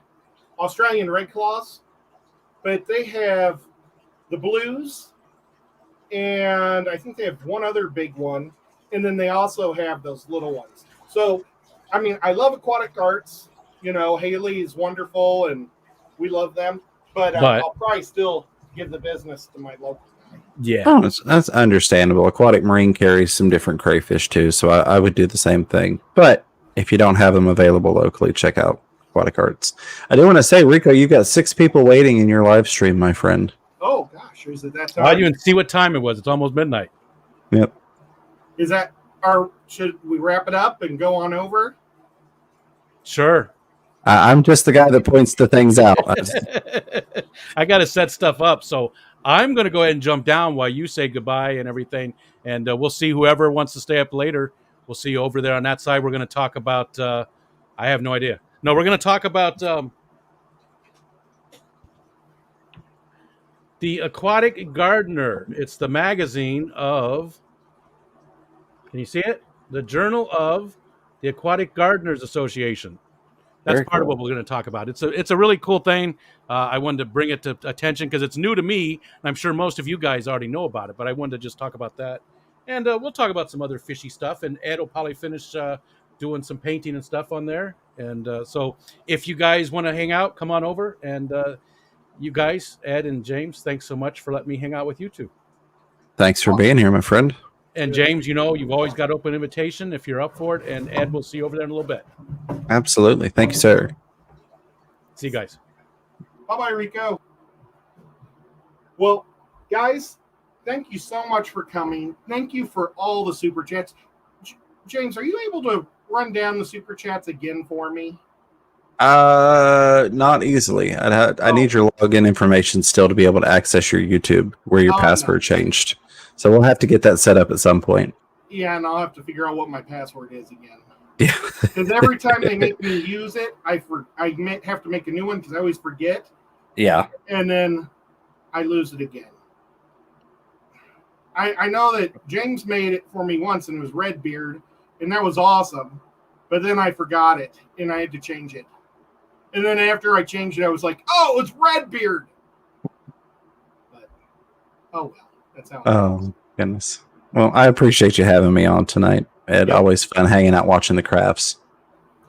Australian red claws, but they have the blues, and I think they have one other big one, and then they also have those little ones. So, I mean, I love Aquatic Arts. You know, Haley is wonderful, and we love them, but I'll probably still give the business to my local guy. Yeah. Oh, that's understandable. Aquatic Marine carries some different crayfish too, so I would do the same thing. But if you don't have them available locally, check out Aquatic Arts. I do want to say, Rico, you've got 6 people waiting in your live stream, my friend. Oh, gosh, is it that time? I didn't even see what time it was. It's almost midnight. Yep. Is that should we wrap it up and go on over? Sure. I'm just the guy that points the things out. I got to set stuff up, so I'm going to go ahead and jump down while you say goodbye and everything, and we'll see whoever wants to stay up later. We'll see you over there on that side. We're going to talk about I have no idea. No, we're going to talk about the Aquatic Gardener. It's the magazine of, can you see it? The Journal of the Aquatic Gardeners Association. That's Very part of cool. what we're going to talk about. It's a really cool thing. I wanted to bring it to attention because it's new to me, and I'm sure most of you guys already know about it, but I wanted to just talk about that. And we'll talk about some other fishy stuff, and Ed will probably finish doing some painting and stuff on there. And so if you guys want to hang out, come on over. And you guys, Ed and James, thanks so much for letting me hang out with you two. Thanks for being here, my friend. And James, you know, you've always got open invitation if you're up for it. And Ed, we'll see you over there in a little bit. Absolutely. Thank you, sir. See you guys. Bye-bye, Rico. Well, guys, thank you so much for coming. Thank you for all the super chats. James, are you able to run down the super chats again for me? Not easily. I need your login information still to be able to access your YouTube where your password changed. So we'll have to get that set up at some point. Yeah, and I'll have to figure out what my password is again. Yeah. Because every time they make me use it, I have to make a new one because I always forget. Yeah. And then I lose it again. I know that James made it for me once and it was Redbeard, and that was awesome. But then I forgot it and I had to change it. And then after I changed it, I was like, oh, it's Redbeard. But oh well, that's how it goes. Goodness. Well, I appreciate you having me on tonight. It's always fun hanging out watching the crafts.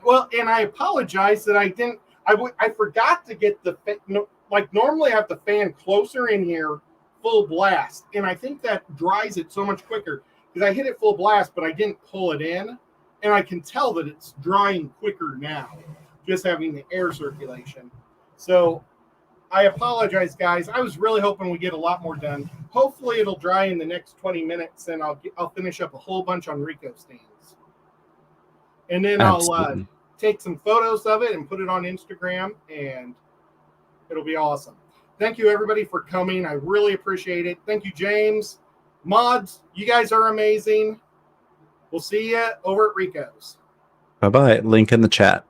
Well, and I apologize that I didn't. I forgot to get the like normally I have the fan closer in here, full blast, and I think that dries it so much quicker because I hit it full blast, but I didn't pull it in, and I can tell that it's drying quicker now, just having the air circulation. So I apologize, guys. I was really hoping we get a lot more done. Hopefully, it'll dry in the next 20 minutes, and I'll finish up a whole bunch on Rico stands, and then I'll take some photos of it and put it on Instagram, and it'll be awesome. Thank you, everybody, for coming. I really appreciate it. Thank you, James. Mods, you guys are amazing. We'll see you over at Rico's. Bye-bye. Link in the chat.